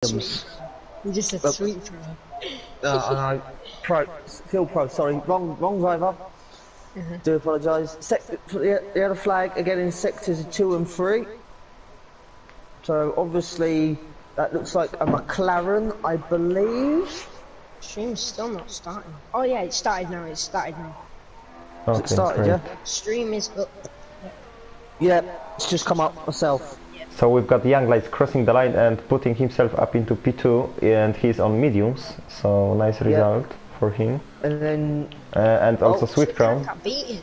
You just said sweet for me. I know. Still pro, sorry. Wrong driver. Do apologise. The other flag again in sectors 2 and 3. So obviously that looks like a McLaren, I believe. Stream's still not starting. Oh yeah, it started now. Okay, it started, great. yeah? Stream is up. Yeah, it's just come up myself. So we've got Young Lights crossing the line and putting himself up into P2, and he's on mediums, so nice result for him. And then... and also Sweet Crown. Got beaten.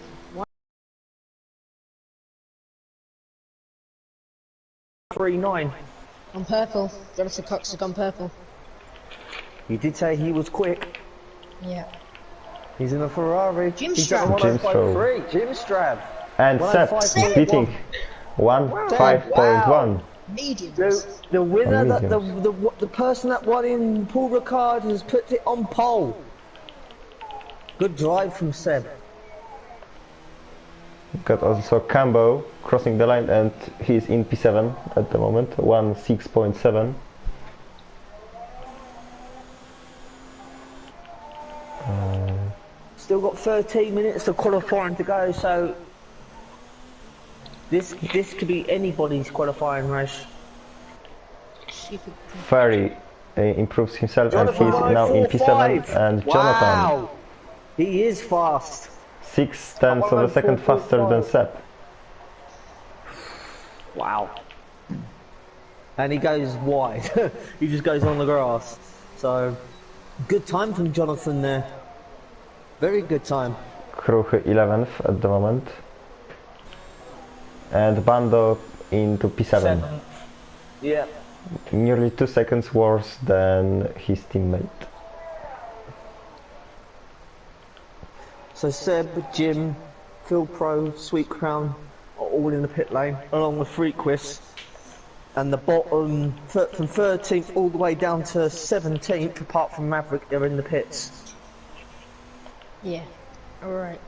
3-9. On purple. Jonathan Cox has gone purple. You did say he was quick. Yeah. He's in a Ferrari. Jim He's got a 105.3. Jim Strab. And Seth is beating 1.5.1. Mediums. The winner, the person that won in Paul Ricard has put it on pole. Good drive from Seb. Got also Cambo crossing the line, and he's in P7 at the moment, 1.6.7. Still got 13 minutes of qualifying to go, so this could be anybody's qualifying race. Ferry improves himself, Jonathan, and he's now in P7. And Jonathan, he is fast. 0.6 of a second faster than Seb. Wow. And he goes wide. He just goes on the grass. So, good time from Jonathan there. Very good time. Kruchy 11th at the moment. And Bando into P7. Yeah. Nearly 2 seconds worse than his teammate. So Seb, Jim, Phil Pro, Sweet Crown are all in the pit lane, along with Freakwist. And the bottom, from 13th all the way down to 17th, apart from Maverick, they're in the pits. Yeah. Alright,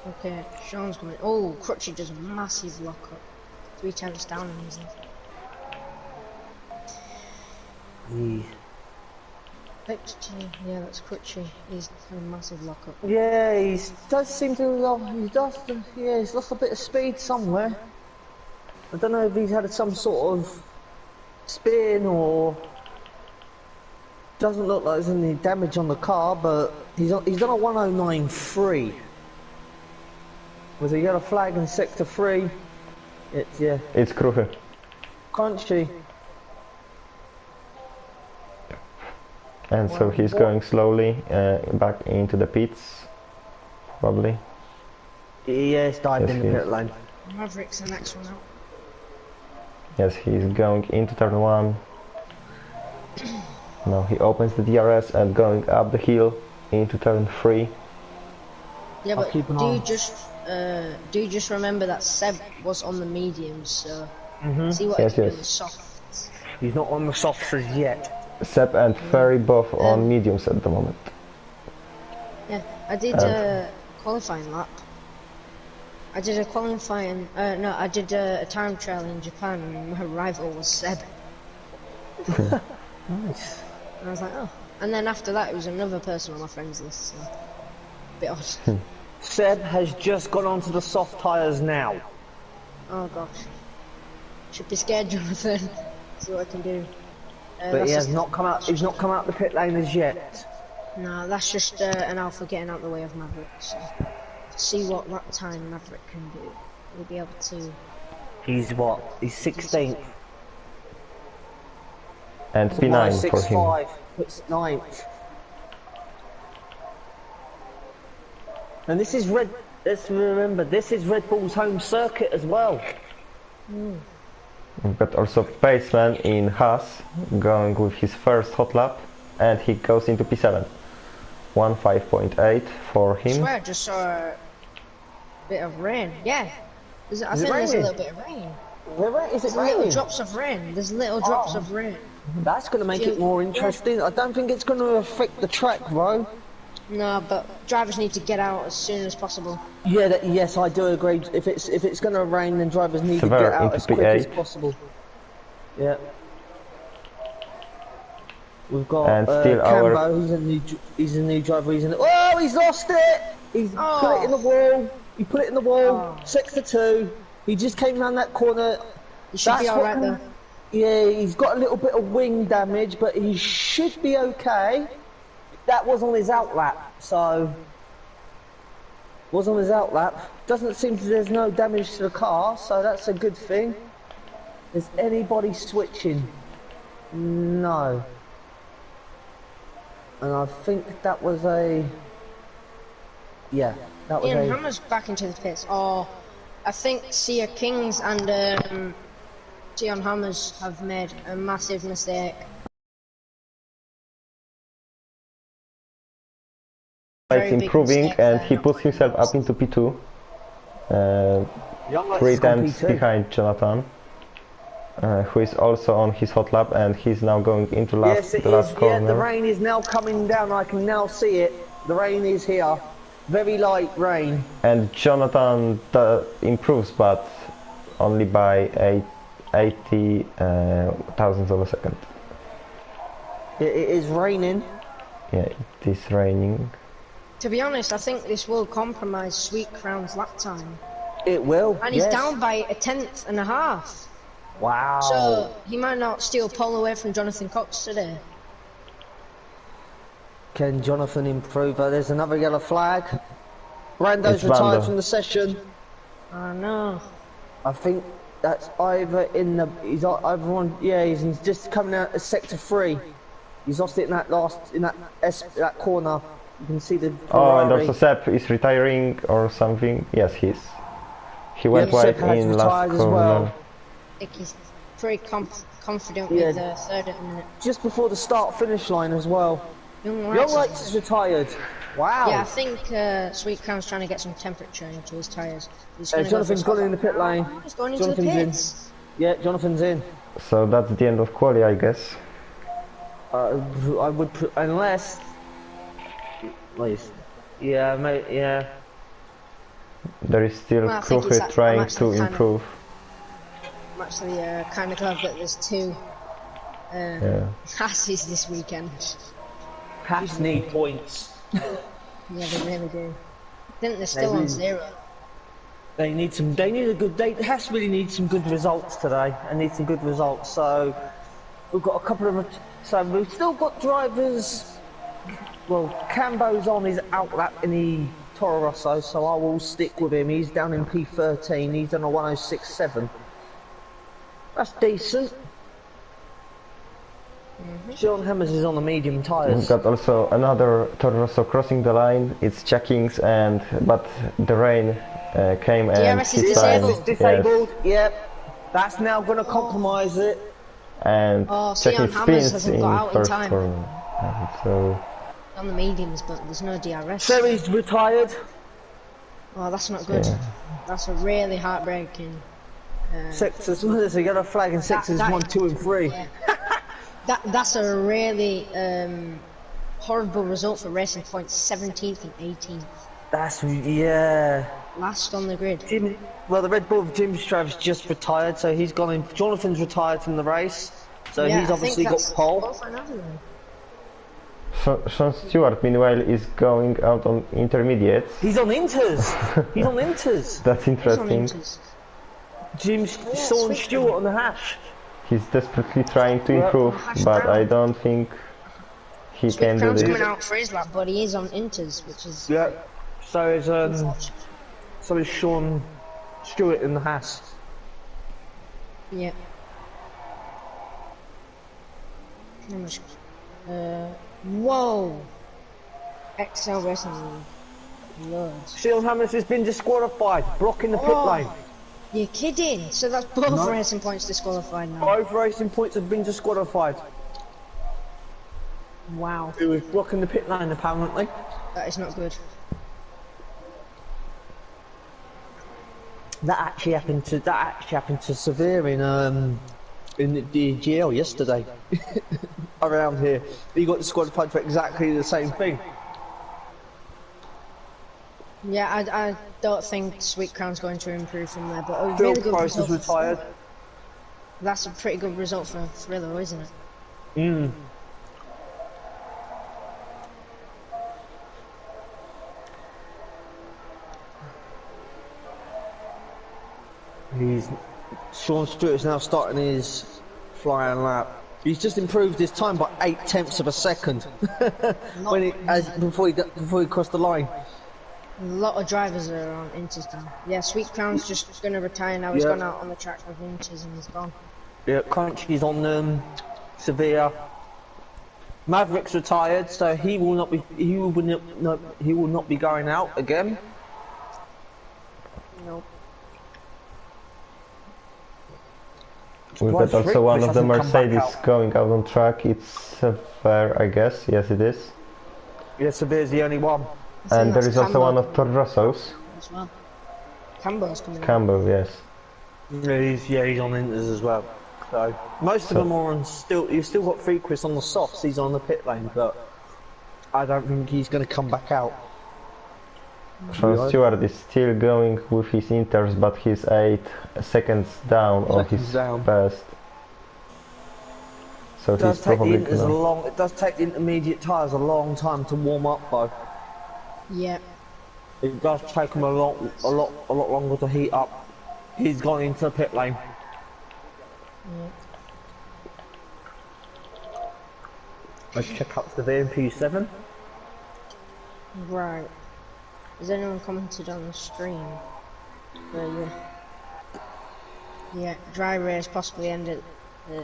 okay, Sean's coming. Oh, Crutchy does a massive lock-up. 3 times down on his yeah, that's Crutchy. He's a massive lock-up. Yeah, he does seem to he's lost a bit of speed somewhere. I don't know if he's had some sort of spin or... Doesn't look like there's any damage on the car, but he's done a 109.3. With a yellow flag in sector 3, It's Kruchy. Crunchy. And so he's going slowly back into the pits, probably. Yes, dived in the pit lane. Maverick's the next one out. Yes, he's going into turn 1. Now he opens the DRS and going up the hill into turn 3. Yeah, but do you just remember that Seb was on the mediums, so see what he can do with softs. He's not on the softs as yet. Seb and Ferry both on mediums at the moment. Yeah, I did a qualifying lap. I did a qualifying, I did a time trial in Japan, and my rival was Seb. Nice. And I was like, oh. And then after that, it was another person on my friends list, so a bit odd. Seb has just gone onto the soft tyres now. Oh gosh. Should be scared, Jonathan. See what I can do. But he has not come out. He's not come out the pit lane as yet. No, that's just an alpha getting out the way of Maverick. So see what that time Maverick can do. We'll be able to. He's what? He's 16th. And P9 for him. 6.5. It's 9th. And this is let's remember, this is Red Bull's home circuit as well. We've got also Paceman in Haas going with his first hot lap, and he goes into P7. 1.5.8 for him. I swear I just saw a bit of rain. Yeah. I think there's a little bit of rain. Is it Little raining? drops of rain. There's little drops of rain. That's going to make it more interesting. I don't think it's going to affect the track, bro. No, but drivers need to get out as soon as possible. Yeah, yes, I do agree. If it's going to rain, then drivers need to get out as quick as possible. Yeah. We've got Cambo. He's a new driver. Oh, he's lost it. He's put it in the wall. He put it in the wall. 6-2. He just came around that corner. He should be alright though. Yeah, he's got a little bit of wing damage, but he should be okay. That was on his outlap, so... Was on his outlap. Doesn't seem there's no damage to the car, so that's a good thing. Is anybody switching? No. And I think that was a... Yeah, that was Ian Hammer's back into the pits. Oh, I think Sia Kings and Tion Hammers have made a massive mistake. It's improving and he puts himself up into P2. 3 tenths behind Jonathan, who is also on his hot lap, and he's now going into the last corner. Yeah, the rain is now coming down. I can now see it. The rain is here. Very light rain. And Jonathan improves, but only by 80 thousandths of a second. It is raining. Yeah, it is raining. To be honest, I think this will compromise Sweet Crown's lap time. It will. And he's down by 1/10 and a half. Wow. So he might not steal pole away from Jonathan Cox today. Can Jonathan improve? There's another yellow flag. Rando's retired from the session. Oh no. I think that's either in the... He's either on... Yeah, he's just coming out of sector 3. He's lost it in that that corner. You can see the Ferrari. Oh, and also Sepp is retiring or something. Yes, he went wide in last corner. Well. I think he's pretty confident with the third at the minute. Just before the start-finish line as well. Young Lights is retired. Wow. Yeah, I think Sweet Crown's trying to get some temperature into his tyres. Jonathan's gone in the pit lane. He's going into the pits. Yeah, Jonathan's in. So that's the end of quali, I guess. I would put, unless... Yeah, mate, yeah. There is still Kruger trying to improve. I'm actually kind of glad that there's 2 Hasses this weekend. Hass need points. Yeah, they really do. I think they're still on 0. They need a good... Hass really needs some good results today. And need some good results, so... We've got a couple of... So we've still got drivers... Well, Cambo's on his outlap in the Toro Rosso, so I will stick with him. He's down in P13, he's on a 106.7. That's decent. Sean Hammers is on the medium tyres. We've got also another Toro Rosso crossing the line. It's checkings, but the rain came and DRS is disabled. Disabled. Yep. That's now going to compromise it. And checking spins in first corner. So on the mediums, but there's no DRS. Sherry's retired. Oh, that's not good. Yeah. That's a really heartbreaking. Sectors. There's a yellow flag in sectors 1, 2, and 3. Yeah. That's a really horrible result for Racing Point's 17th and 18th. That's last on the grid. Well, the Red Bull of Jim Strav's just retired, so he's gone in. Jonathan's retired from the race, so he's obviously got pole. Sean Stewart, meanwhile, is going out on intermediates. He's on inters. He's on inters. That's interesting. Sean Stewart on the hash. He's desperately trying to improve, but I don't think he can do this. Coming out for his lap, but he is on inters, which is... Yeah, so is Sean Stewart in the hash. Yeah. Whoa! XL Racing Loads. Sean Hammers has been disqualified, blocking the pit lane. You're kidding? So that's both Racing Points disqualified now. Both Racing Points have been disqualified. Wow. Who was blocking the pit lane apparently. That is not good. That actually happened to Severe in the GL yesterday. Around here. He got disqualified for exactly the same thing. Yeah, I don't think Sweet Crown's going to improve from there, but a Phil really good Price is result. retired. That's a pretty good result for Thriller, isn't it? Mm. Sean Stewart's now starting his flying lap. He's just improved his time by 0.8 of a second before he crossed the line. A lot of drivers are on Inters now. Yeah, Sweet Crown's just going to retire now. He's gone out on the track with Inters and he's gone. Yeah, Crunchy's on Severe. Maverick's retired, so he will not be going out again. Nope. We've got also one of the Mercedes going out on track. It's Sever, I guess. Yes, it is. Yes, Sever's the only one. And there is also one of Torrosos. As well. Campbell's coming out. Campbell, yes. Yeah, he's on Inters as well. So most of them are on still. You've still got Frequist on the softs. He's on the pit lane, but I don't think he's going to come back out. Sean Stewart is still going with his Inters, but he's 8 seconds down on his best. So he's probably gonna... It does take the intermediate tyres a long time to warm up, though. Yeah. It does take him a lot longer to heat up. He's gone into the pit lane. Yeah. Let's check up the VMP7. Right. Has anyone commented on the stream? Yeah, dry race possibly ended. No,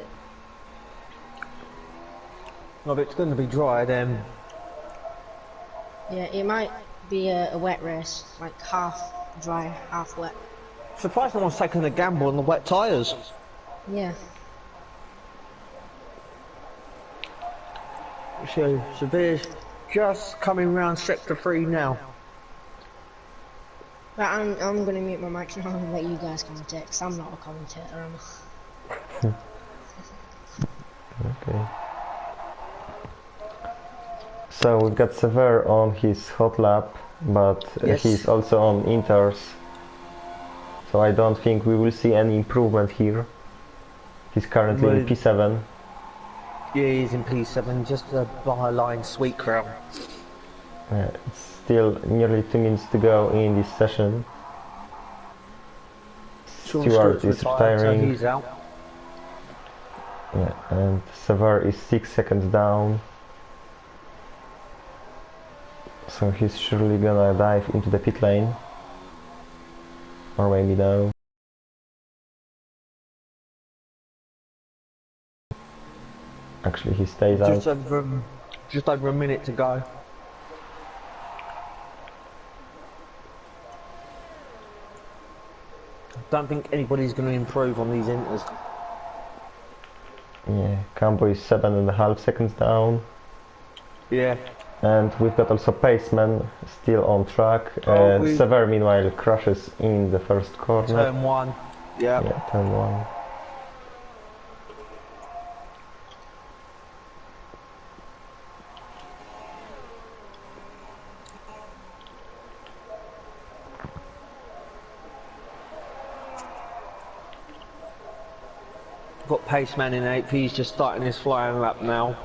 but it's going to be dry then. Yeah, it might be a wet race, like half dry, half wet. Surprised no one's taking a gamble on the wet tyres. Yeah. So Severe's just coming round sector 3 now. But I'm gonna mute my microphone and let you guys commentate, because I'm not a commentator. Okay. So we've got Sever on his hot lap, but he's also on Inters. So I don't think we will see any improvement here. He's currently in P7. Yeah, he's in P7, just a byline Sweet Crown. It's still nearly 2 minutes to go in this session. Stewart is retiring. So he's out. Yeah, and Sever is 6 seconds down. So he's surely gonna dive into the pit lane. Or maybe no. Actually, he stays out. Just over a minute to go. Don't think anybody's going to improve on these Inters. Yeah, Cambo is 7.5 seconds down. Yeah. And we've got also Paceman still on track. Sever meanwhile crashes in the first corner. Turn 1. Yeah. Yeah, turn 1. Got Paceman in 8th, he's just starting his flying lap now.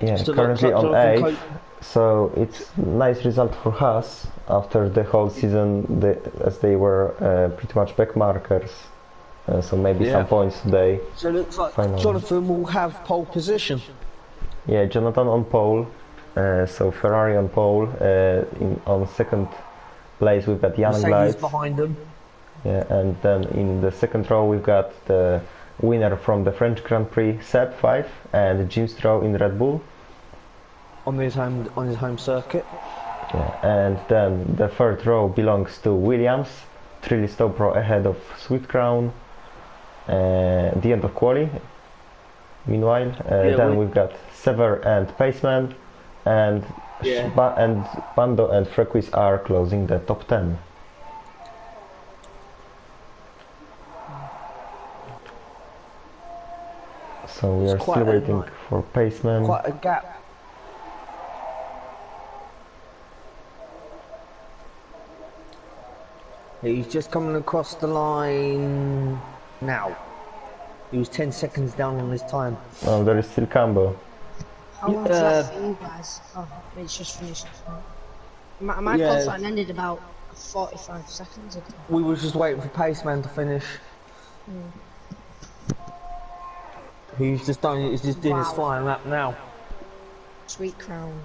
Yeah, currently on 8th, so it's nice result for Haas after the whole season, as they were pretty much back markers, so maybe some points today. So it looks like Jonathan will have pole position. Yeah, Jonathan on pole, so Ferrari on pole, on second place we've got Jan Glides behind them. Yeah, and then in the second row we've got the winner from the French Grand Prix, Seb 5, and Jim Stroh in Red Bull. On his home circuit. Yeah, and then the third row belongs to Williams, Trilly Stowbro ahead of Sweet Crown. The end of quali. Meanwhile, then we've got Sever and Paceman, and Bando and Frequis are closing the top 10. So we are still waiting for Paceman. Quite a gap. He's just coming across the line now. He was 10 seconds down on his time. Oh, there is still Cambo. How long's left for you guys? Oh, it's just finished. My qualifying ended about 45 seconds ago. We were just waiting for Paceman to finish. He's just doing his flying lap now. Sweet Crown.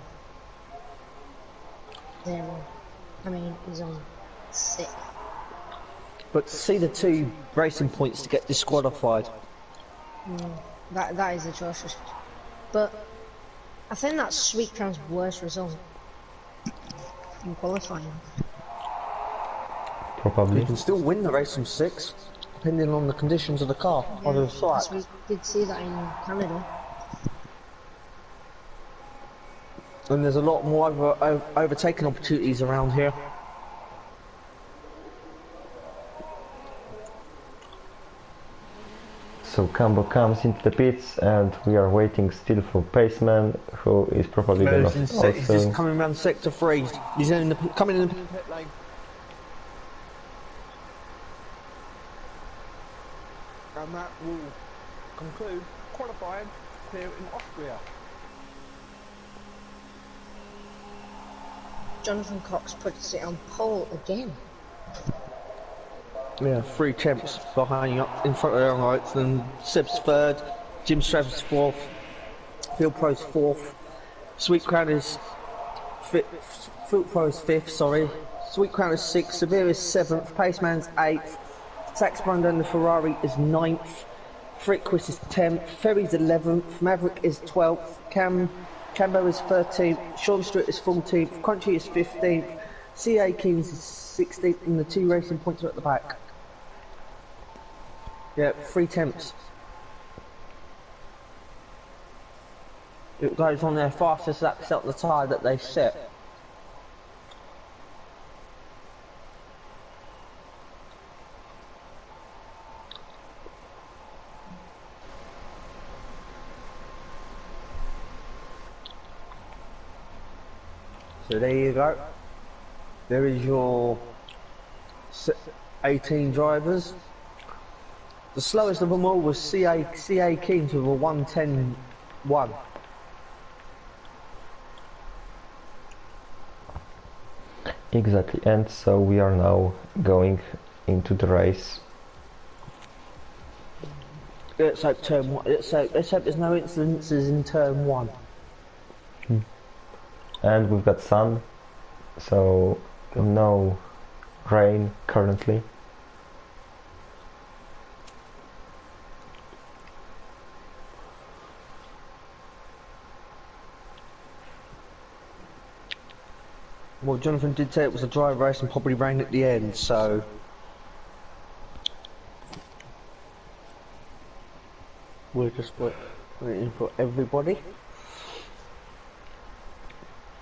0. I mean, he's on 6. But to see the 2 racing points to get disqualified. That is atrocious. But I think that's Sweet Crown's worst result in qualifying. Probably. He can still win the race from 6, depending on the conditions of the car, or the site. We did see that in Canada. And there's a lot more overtaking opportunities around here. So Cambo comes into the pits, and we are waiting still for Paceman, who is probably gonna also... He's just coming around sector 3. He's coming in the pit lane. And that will conclude qualifying here in Austria. Jonathan Cox puts it on pole again. Yeah, 3 champs behind you, in front of their own lights, then Seb's 3rd, Jim Stravis 4th, Field Pro's 4th, Sweet Crown is 5th, Field Pro's 5th, sorry, Sweet Crown is 6th, Severe is 7th, Paceman's 8th, Sax Brandon the Ferrari is 9th, Frickquist is 10th, Ferry's 11th, Maverick is 12th, Cambo is 13th, Sean Stewart is 14th, Crunchy is 15th, CA Keynes is 16th, and the 2 racing points are at the back. Yeah, 3 temps. It goes on their fastest lap set the tyre that they set. So there you go. There is your 18 drivers. The slowest of them all was CA Keynes with a 1:10.1. Exactly, and so we are now going into the race. Let's hope turn 1. Let's hope there's no incidences in turn 1. And we've got sun, so no rain currently. Well, Jonathan did say it was a dry race and probably rain at the end, so... We're just waiting for everybody.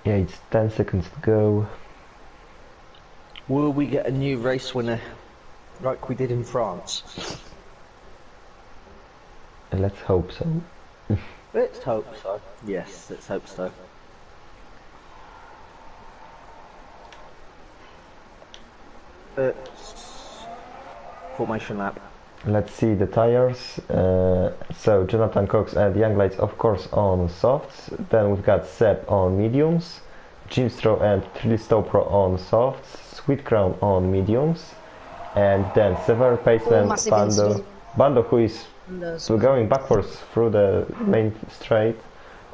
Yeah, it's 10 seconds to go. Will we get a new race winner like we did in France? Let's hope so. Let's hope so. Yes, let's hope so. Formation lap. Let's see the tires. So Jonathan Cox and Young Lights, of course, on softs. Then we've got Seb on mediums, Jim Stroh and Trilistow Pro on softs, Sweet Crown on mediums, and then Sever Paceman Bando, who is going backwards through the main straight,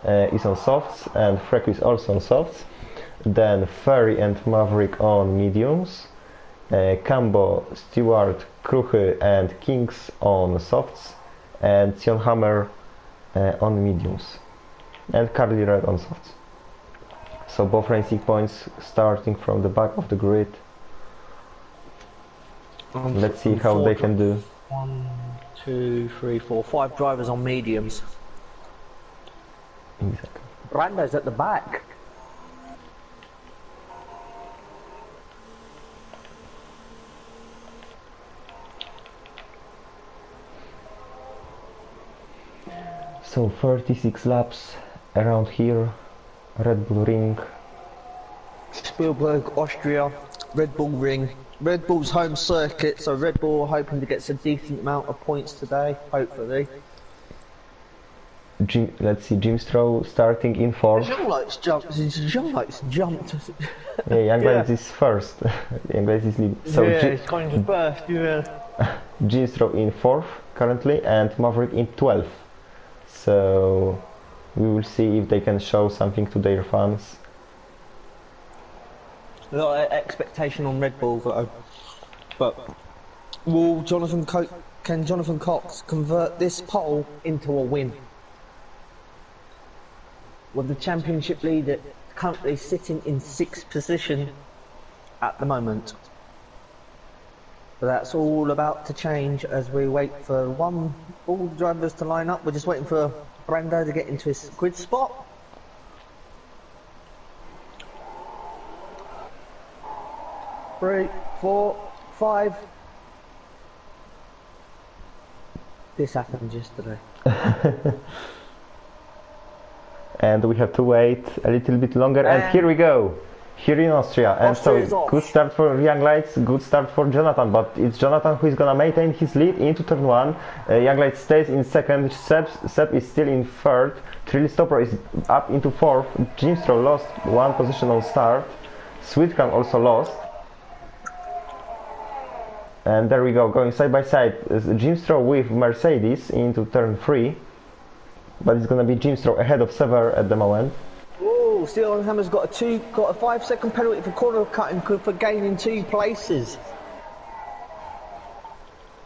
is on softs, and Freck is also on softs. Then Ferry and Maverick on mediums. Cambo, Stewart, Kruchy and Kings on softs, and Sion Hammer on mediums, and Carly Red on softs. So both racing points starting from the back of the grid. Let's see how they can do. 1, 2, 3, 4, 5 drivers on mediums. Exactly. Brando's at the back. So 36 laps around here, Red Bull Ring. Spielberg, Austria, Red Bull Ring. Red Bull's home circuit, so Red Bull are hoping to get a decent amount of points today, hopefully. Let's see, Jim Stroll starting in fourth. Jean likes jumped. Yeah, Young Lights is first. Young Lights is leading. So yeah, it's going to burst, yeah. Jim Stroll in fourth currently, and Maverick in 12th. So we will see if they can show something to their fans. A lot of expectation on Red Bull, though. But can Jonathan Cox convert this pole into a win? With the championship leader currently sitting in 6th position at the moment. But that's all about to change as we wait for all drivers to line up. We're just waiting for Brando to get into his grid spot. Three, 4, 5. This happened yesterday. And we have to wait a little bit longer, and here we go, here in Austria. And so good start for Young Lights, good start for Jonathan, but it's Jonathan who is gonna maintain his lead into turn 1. Young Lights stays in 2nd, Seb is still in 3rd, Trilly Stopper is up into 4th, Jim Stroll lost 1 position on start, Sweetcrown also lost. And there we go, going side by side, Jim Stroll with Mercedes into turn 3. But it's gonna be Jim Stroll ahead of Sever at the moment. Oh, Steel Hammer's got a 5-second penalty for corner cutting for gaining 2 places.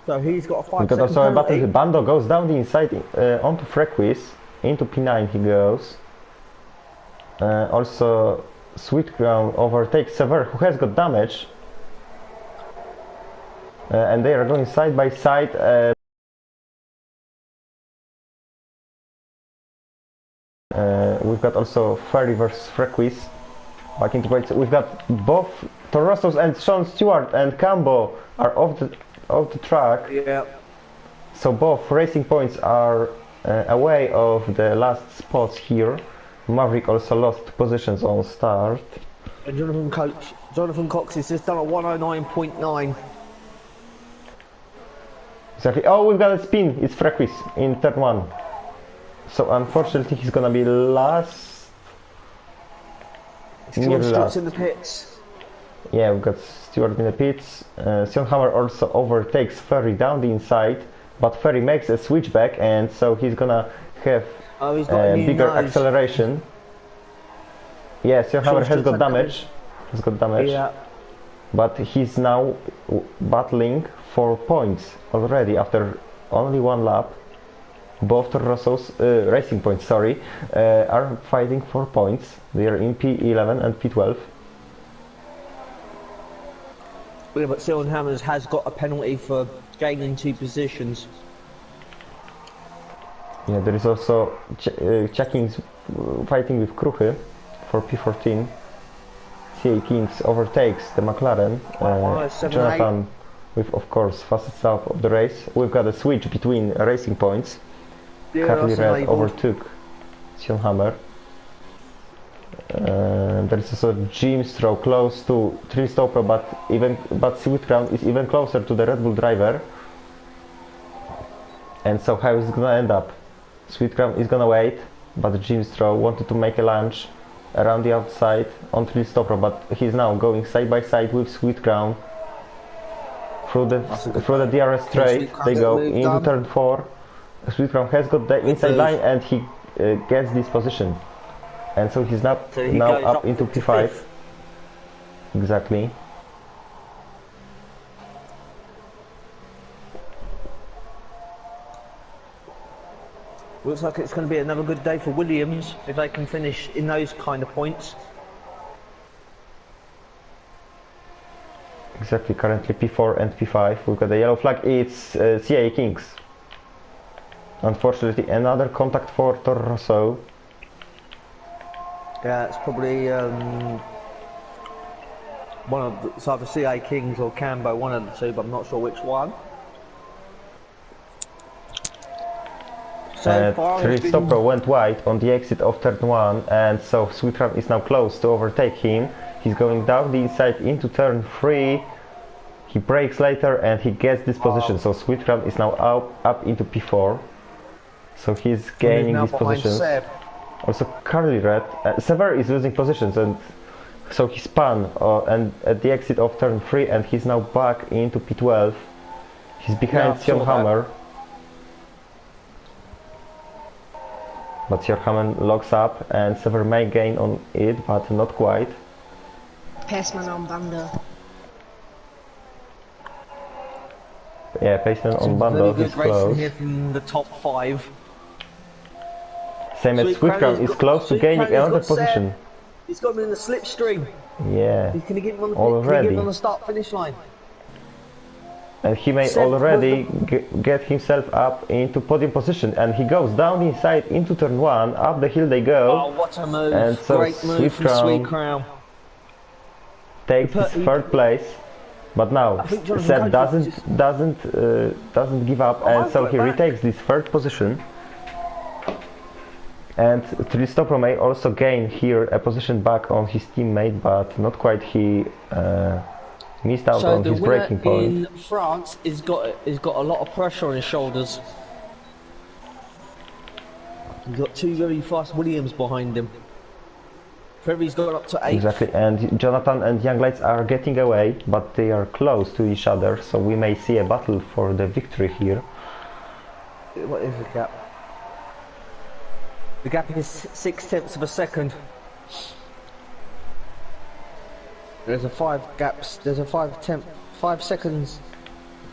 So he's got a 5-second penalty. Also a battle. Bando goes down the inside onto Frequis, into P9 he goes. Also Sweetcrown overtakes Sever, who has got damage. And they are going side by side. We've got also Ferry versus Frequis back into play. We've got both Torostos and Sean Stewart and Cambo are off the track. Yeah. So both racing points are away of the last spots here. Maverick also lost positions on start. And Jonathan Cox has just done a 109.9. Exactly. Oh, we've got a spin. It's Frequis in turn 1. So unfortunately he's gonna be last. Stewart's in the pits. Yeah, we've got Stewart in the pits. Sion Hammer also overtakes Ferry down the inside, but Ferry makes a switchback, and so he's gonna have bigger acceleration. Yeah, Sion Hammer has got damage. Yeah. But he's now battling for points already after only 1 lap. Both Torossos, Racing Points, sorry, are fighting for points. They are in P11 and P12. Yeah, but Sion Hammers has got a penalty for gaining 2 positions. Yeah, there is also Checkings fighting with Kruchy for P14. CA Kings overtakes the McLaren. Jonathan with, of course, fastest lap of the race. We've got a switch between Racing Points. Yeah, Carly Red overtook Sion Hammer. There is also Jim Stroll close to Trilly Stopper, but Sweetcrown is even closer to the Red Bull driver. And so how is it gonna end up? Sweetcrown is gonna wait, but Jim Stroll wanted to make a lunge around the outside on Trilly Stopper, but he's now going side by side with Sweetcrown through the DRS straight. They go into turn 4. Sweetcrown has got the inside line, and he gets this position, and so he's now up into P5. Exactly. Looks like it's going to be another good day for Williams if they can finish in those kind of points. Exactly. Currently P4 and P5. We've got the yellow flag. It's CA Kings. Unfortunately, another contact for Toro. Yeah, it's probably it's either CA Kings or Cambo, one of the two, but I'm not sure which one. So far, Trilly Stopper went wide on the exit of turn 1, and so Sweetcrown is now close to overtake him. He's going down the inside into turn 3. he breaks later and he gets this position. So Sweet Crown is now up into P4. So he's gaining these positions. Seb. Also Curly Red. Sever is losing positions, and so he spun and at the exit of turn 3, and he's now back into P12. He's behind Sion Hammer. But Sion Hammer locks up, and Sever may gain on it, but not quite. Paceman on Bando. Yeah, Paceman on Bando, he's close. Here from the top 5. Same as Sweet Crown is close to gaining another position. He's got him in the slipstream. Yeah, He's going to get him on the, already. on the start-finish line. And he may already get himself up into podium position, and he goes down inside into turn 1, up the hill they go. Oh, what a move. And so Great move from Sweet Crown. Takes his third place. But now Seb doesn't give up, and so he retakes this third position. And Tristopro may also gain here a position back on his teammate, but not quite. He missed out on his braking point. In France has got a lot of pressure on his shoulders. He's got 2 very fast Williams behind him. Ferry's got up to 8. Exactly, and Jonathan and Young Lights are getting away, but they are close to each other, so we may see a battle for the victory here. What is the gap? The gap is 6/10 of a second. There's a 5 gaps. There's a 5 seconds.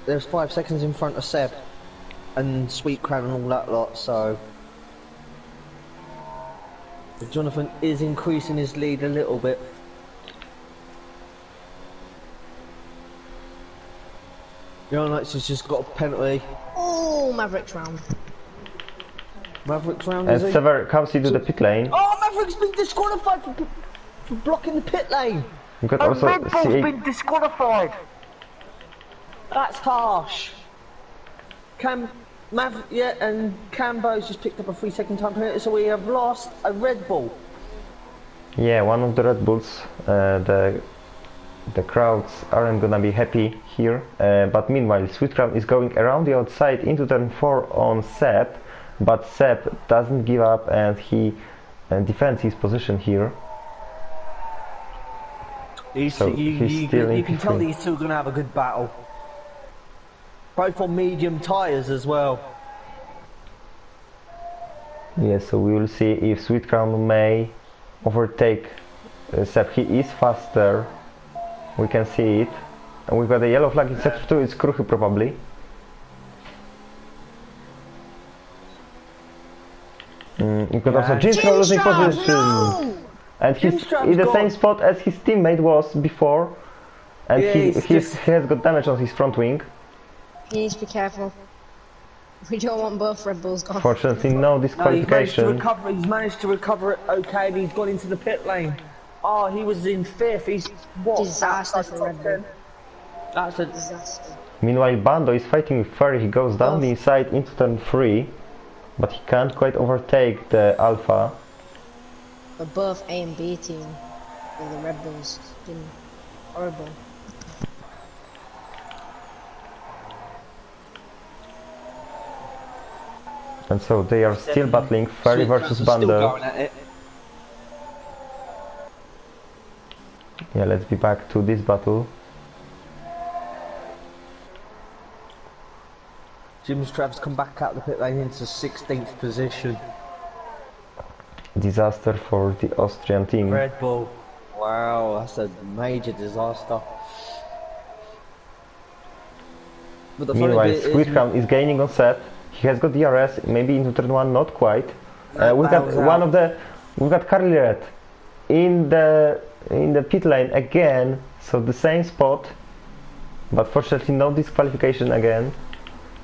There's 5 seconds in front of Seb and Sweet Crown and all that lot. So Jonathan is increasing his lead a little bit. Young Knights has just got a penalty. Oh, Maverick's round. Maverick's round. And Sever comes into the pit lane. Oh, Maverick's been disqualified for blocking the pit lane. You could also Red Bull's see been disqualified. That's harsh. And Cambo's just picked up a 3-second time penalty, so we have lost a Red Bull. Yeah, one of the Red Bulls. The crowds aren't gonna be happy here. But meanwhile, Sweet Crown is going around the outside into turn 4 on Seb, but Seb doesn't give up, and he defends his position here. You can tell these two are going to have a good battle. Both on medium tyres as well. Yeah, so we will see if Sweet Crown may overtake Seb. He is faster. We can see it. And we've got a yellow flag in sector 2. It's Kruchy probably. You've got also Jinstro losing position. No! And he's in the same spot as his teammate was before, and he has got damage on his front wing. He needs to be careful. We don't want both Red Bulls gone. Fortunately, no disqualification. No, he's managed to recover it okay, and he's gone into the pit lane. Oh, he was in 5th. He's what? Disaster for Red Bull. That's a disaster. Meanwhile, Bando is fighting with Ferry. He goes down the inside into turn 3, but he can't quite overtake the Alpha. But both A and B team with the Red Bulls been horrible. And so they are still battling Ferry versus Bando. Yeah, let's be back to this battle. Jim's Trav's come back out of the pit lane into 16th position. Disaster for the Austrian team. Red Bull. Wow, that's a major disaster. Meanwhile, Sweet Crown is gaining on set. He has got DRS, maybe into turn 1, not quite. We've got Curly Red in the pit lane again, so the same spot, but fortunately no disqualification again.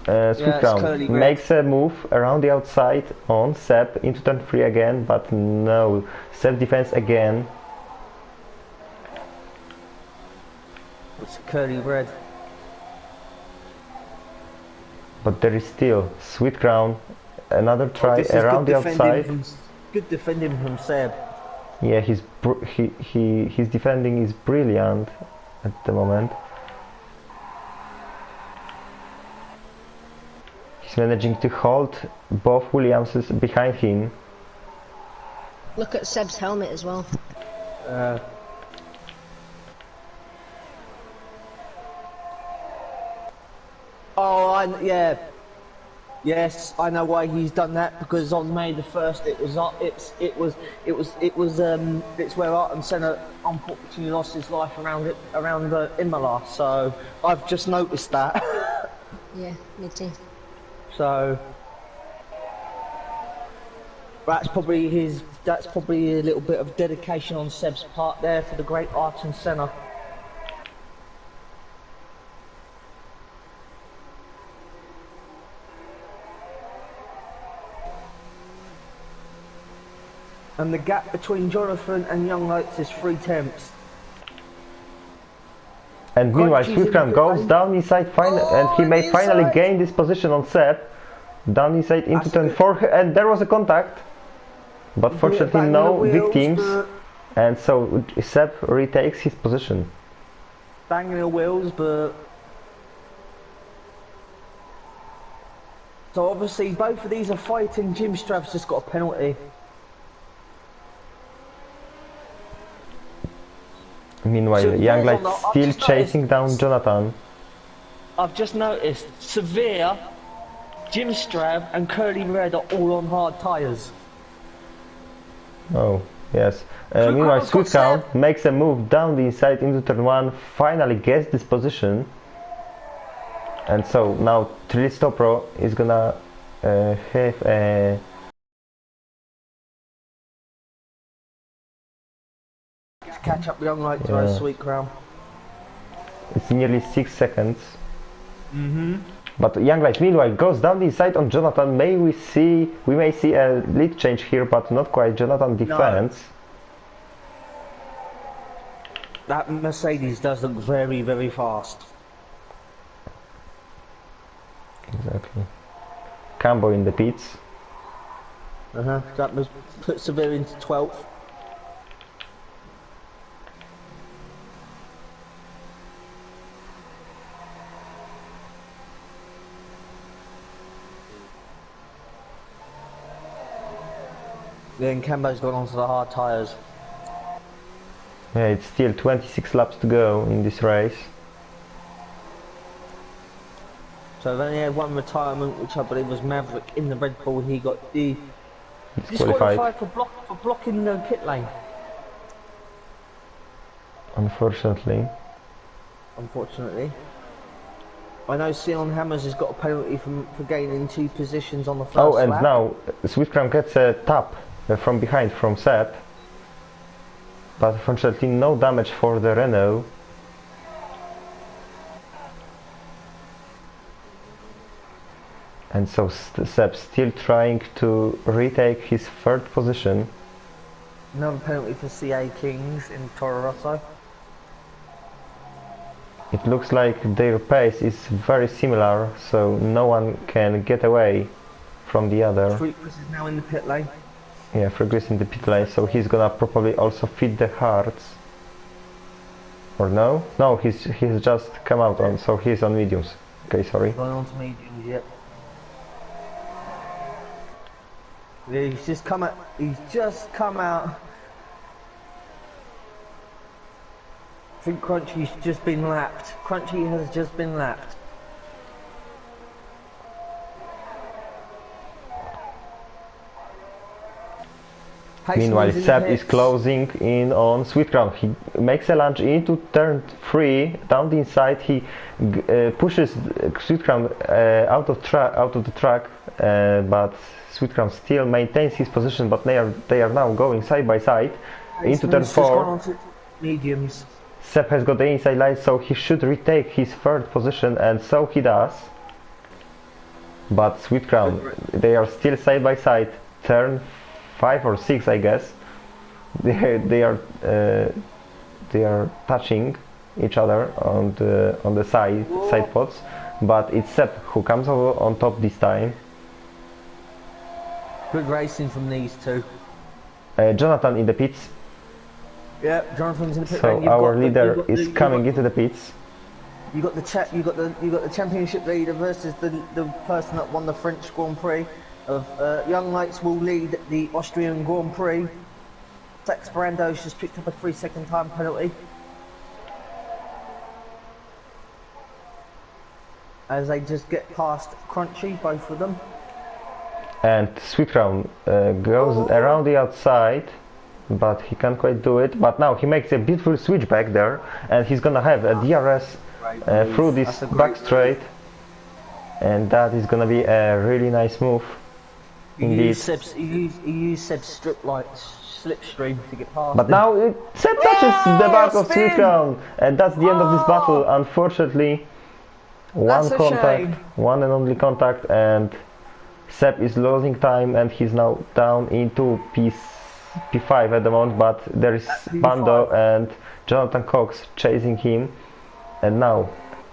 Sweet Crown makes a move around the outside on Seb into turn 3 again, but no, Seb defense again. It's Curly Red. But there is still Sweet Crown, another try around the outside. Good defending from Seb. Yeah, his defending is brilliant at the moment. He's managing to hold both Williamses behind him. Look at Seb's helmet as well. Oh, yeah. Yes, I know why he's done that, because on May the 1st it's where Art and Senna unfortunately lost his life around Imola, so I've just noticed that. Yeah, me too. So that's probably a little bit of dedication on Seb's part there for the great Art and Senna. And the gap between Jonathan and Young Lights is 3/10. And meanwhile, Swiftcram goes down inside and he may finally gain this position on Seb. Down inside into turn 4, and there was a contact. But fortunately no victims, and so Seb retakes his position. Banging the wheels, but... So obviously both of these are fighting. Jim Strav's just got a penalty. Meanwhile, So Young Lights still chasing down Jonathan. I've just noticed Severe, Jim Strav and Curly Red are all on hard tyres. Oh, yes. Meanwhile, Swiftcram makes a move down the inside into turn 1, finally gets this position. And so now Tristopro is gonna have a... Catch up with Young Lights to a Sweet Crown. It's nearly 6 seconds. But Young Lights meanwhile goes down the inside on Jonathan. We may see a lead change here, but not quite. Jonathan defends. No. That Mercedes does look very, very fast. Exactly. Cambo in the pits. That was put Severe into 12th. Then Cambo's gone onto the hard tyres. Yeah, it's still 26 laps to go in this race. So they've only had one retirement, which I believe was Maverick in the Red Bull. He got disqualified for blocking the pit lane. Unfortunately. I know Sion Hammers has got a penalty for gaining 2 positions on the first Oh, and lap. now Swiftcram gets a tap from behind from Seb. But unfortunately no damage for the Renault. And so Seb still trying to retake his 3rd position. Another penalty for CA Kings in Toro Rosso. It looks like their pace is very similar, so no one can get away from the other. Freakless is now in the pit lane. Yeah, Freakless in the pit lane, so he's gonna probably also feed the hards. Or no? No, he's just come out on, so he's on mediums. Okay, sorry. Going on to mediums, yep. Yeah, he's just come out. I think Crunchy's just been lapped. Crunchy has just been lapped. Meanwhile, Seb is closing in on Swiftcram. He makes a lunge into turn 3, down the inside. He pushes Swiftcram out of the track, but Swiftcram still maintains his position. But they are now going side by side into turn 4. Mediums. Seb has got the inside line, so he should retake his 3rd position, and so he does. But Swiftcram, they are still side by side. Turn 5 or 6, I guess. They are touching each other on the side pods, but it's Seb who comes over on top this time. Good racing from these two. Jonathan in the pits. Yeah, Jonathan's in the pit So lane. our leader is coming into the pits. You got the championship leader versus the person that won the French Grand Prix. Young Lights will lead the Austrian Grand Prix. Tex Brando's just picked up a 3-second time penalty. As they just get past Crunchy, both of them. And Sweet Crown goes around the outside, but he can't quite do it. But now he makes a beautiful switchback there, and he's gonna have a DRS through this back straight, and that is gonna be a really nice move. Indeed. He used Seb's slipstream to get past. But now Seb touches the back of Sweet Crown, and that's the end of this battle. Unfortunately, one contact, one and only contact, and Seb is losing time, and he's now down into P5 at the moment. But there is Bando and Jonathan Cox chasing him, and now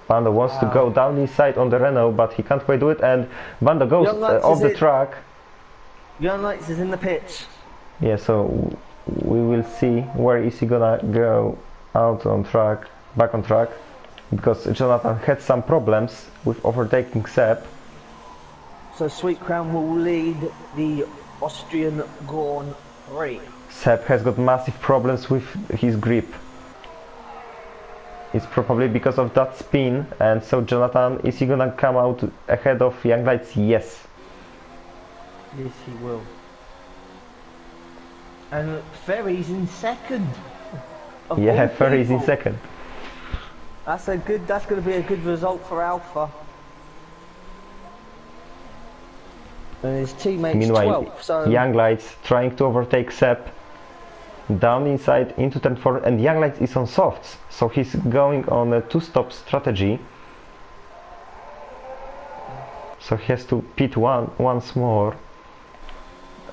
Bando wants to go down inside on the Renault, but he can't quite do it, and Bando goes off the track. Young Lights is in the pits. Yeah, so we will see where is he gonna go out on track, back on track, because Jonathan had some problems with overtaking Seb. So Sweet Crown will lead the Austrian Grand Prix. Seb has got massive problems with his grip. It's probably because of that spin, and so Jonathan, is he gonna come out ahead of Young Lights? Yes. Yes, he will. And Ferry's in second. Yeah, Ferry's in second. That's going to be a good result for Alpha. And his teammates. Meanwhile, 12th, so Young Lights trying to overtake Seb down inside into turn 4, and Young Lights is on softs, so he's going on a 2-stop strategy. So he has to pit once more,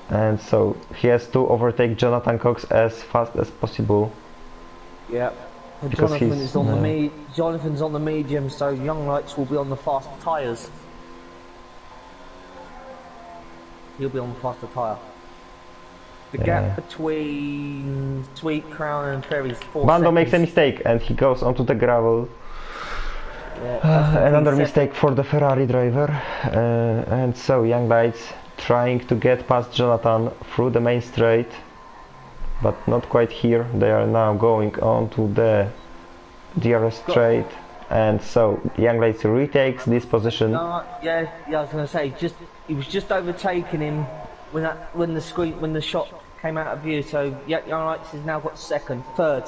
and so he has to overtake Jonathan Cox as fast as possible. Yeah, Jonathan's on the medium, so Young Lights will be on the fast tyres. He'll be on the faster tyre. The gap between Sweet Crown and Ferry's 4 Bando seconds. makes a mistake and he goes onto the gravel. Another mistake for the Ferrari driver. And so Young Lights trying to get past Jonathan through the main straight, but not quite here. They are now going on to the DRS straight, and so Young Lights retakes this position. Yeah, I was going to say, he was just overtaking him when the shot came out of view. So Young Lights has now got third.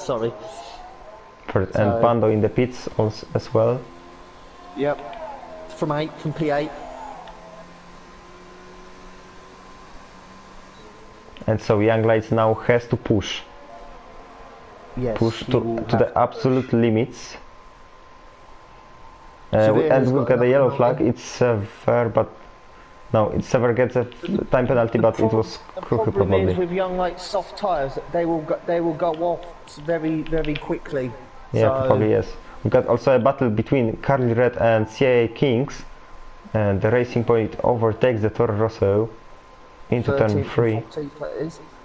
And Bando in the pits also, as well. Yep, from P8. And so Young Lights now has to push. Yes, to the absolute limits. And we've got a yellow flag. It's Sever, but no, it's Sever gets a time penalty, but it was Kruger probably. The problem is with Young Lights soft tyres, they will go off very, very quickly. Yeah, probably yes. We've got also a battle between Carly Red and CIA Kings, and the Racing Point overtakes the Toro Rosso into turn 3.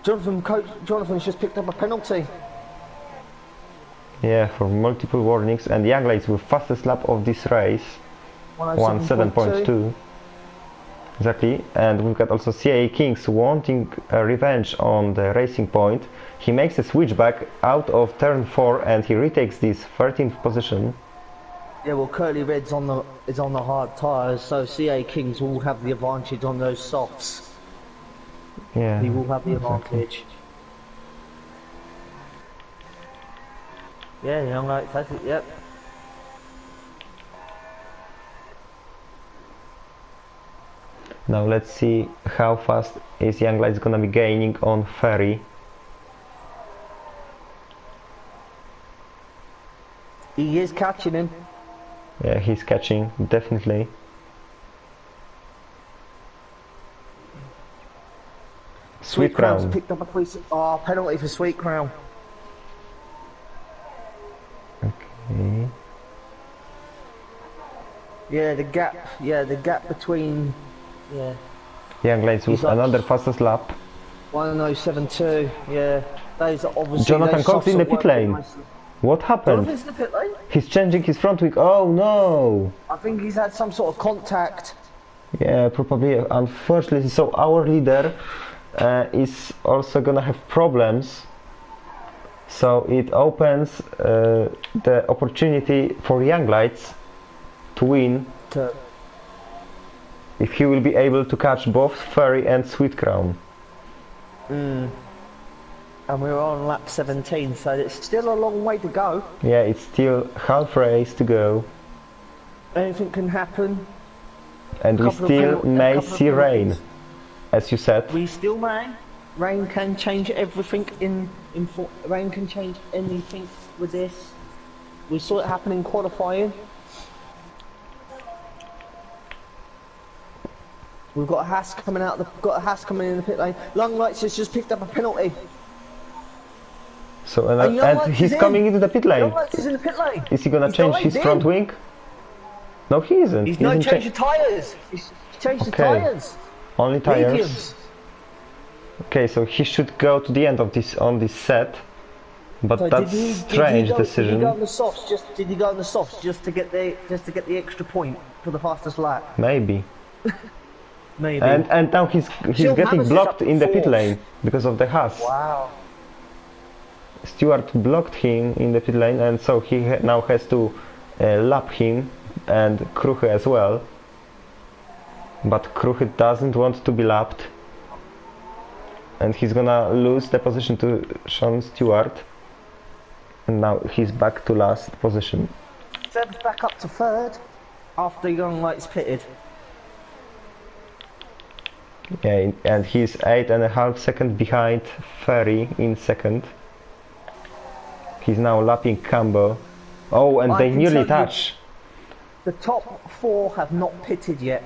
Jonathan's just picked up a penalty. Yeah, for multiple warnings, and Young Lights with fastest lap of this race, 1:07.2. Exactly, and we've got also CIA Kings wanting a revenge on the Racing Point. He makes a switchback out of turn 4 and he retakes this 13th position. Yeah, well, Curly Red's on the hard tyres, so CIA Kings will have the advantage on those softs. Yeah, he will have the advantage. Yeah, Young Lights has it. Yep. Now let's see how fast is Young Lights gonna be gaining on Ferry. He is catching him. Yeah, he's catching, definitely. Sweet Crown picked up a penalty for Sweet Crown. Okay. Yeah, the gap between. Yeah. Young Lights with another fastest lap. 1:07.2. Yeah, those are obviously. Jonathan Cox in the pit lane. What happened? Donovan's in the pit lane. He's changing his front wing. Oh no! I think he's had some sort of contact. Yeah, probably. Unfortunately, so our leader is also gonna have problems. So it opens the opportunity for Young Lights to win if he will be able to catch both Ferry and Sweet Crown. And we're on lap 17, so it's still a long way to go. Yeah, it's still half race to go. Anything can happen. And we still may see rain, as you said. We still may. Rain can change everything rain can change anything with this. We saw it happen in qualifying. We've got a Haas coming out. Got a Haas coming in the pit lane. Young Lights has just picked up a penalty. So and he's coming into the pit lane. Young Lights is in the pit lane. Is he gonna change his front wing? No, he isn't. He's not changed the tyres. He's changed the tyres. Only tyres. Mediums. Okay, so he should go to the end of this set, but So that's strange decision. Did he go on the softs just to get the extra point for the fastest lap? Maybe. Maybe. And now he's getting blocked in the pit lane because of the Haas. Wow. Stewart blocked him in the pit lane, and so he now has to lap him and Kruche as well. But Kruche doesn't want to be lapped. And he's gonna lose the position to Sean Stewart. And now he's back to last position. Seb's back up to third after Young Lights pitted. Yeah, and he's 8.5 seconds behind Ferry in second. He's now lapping Cambo. Oh, and they nearly touch. The top 4 have not pitted yet.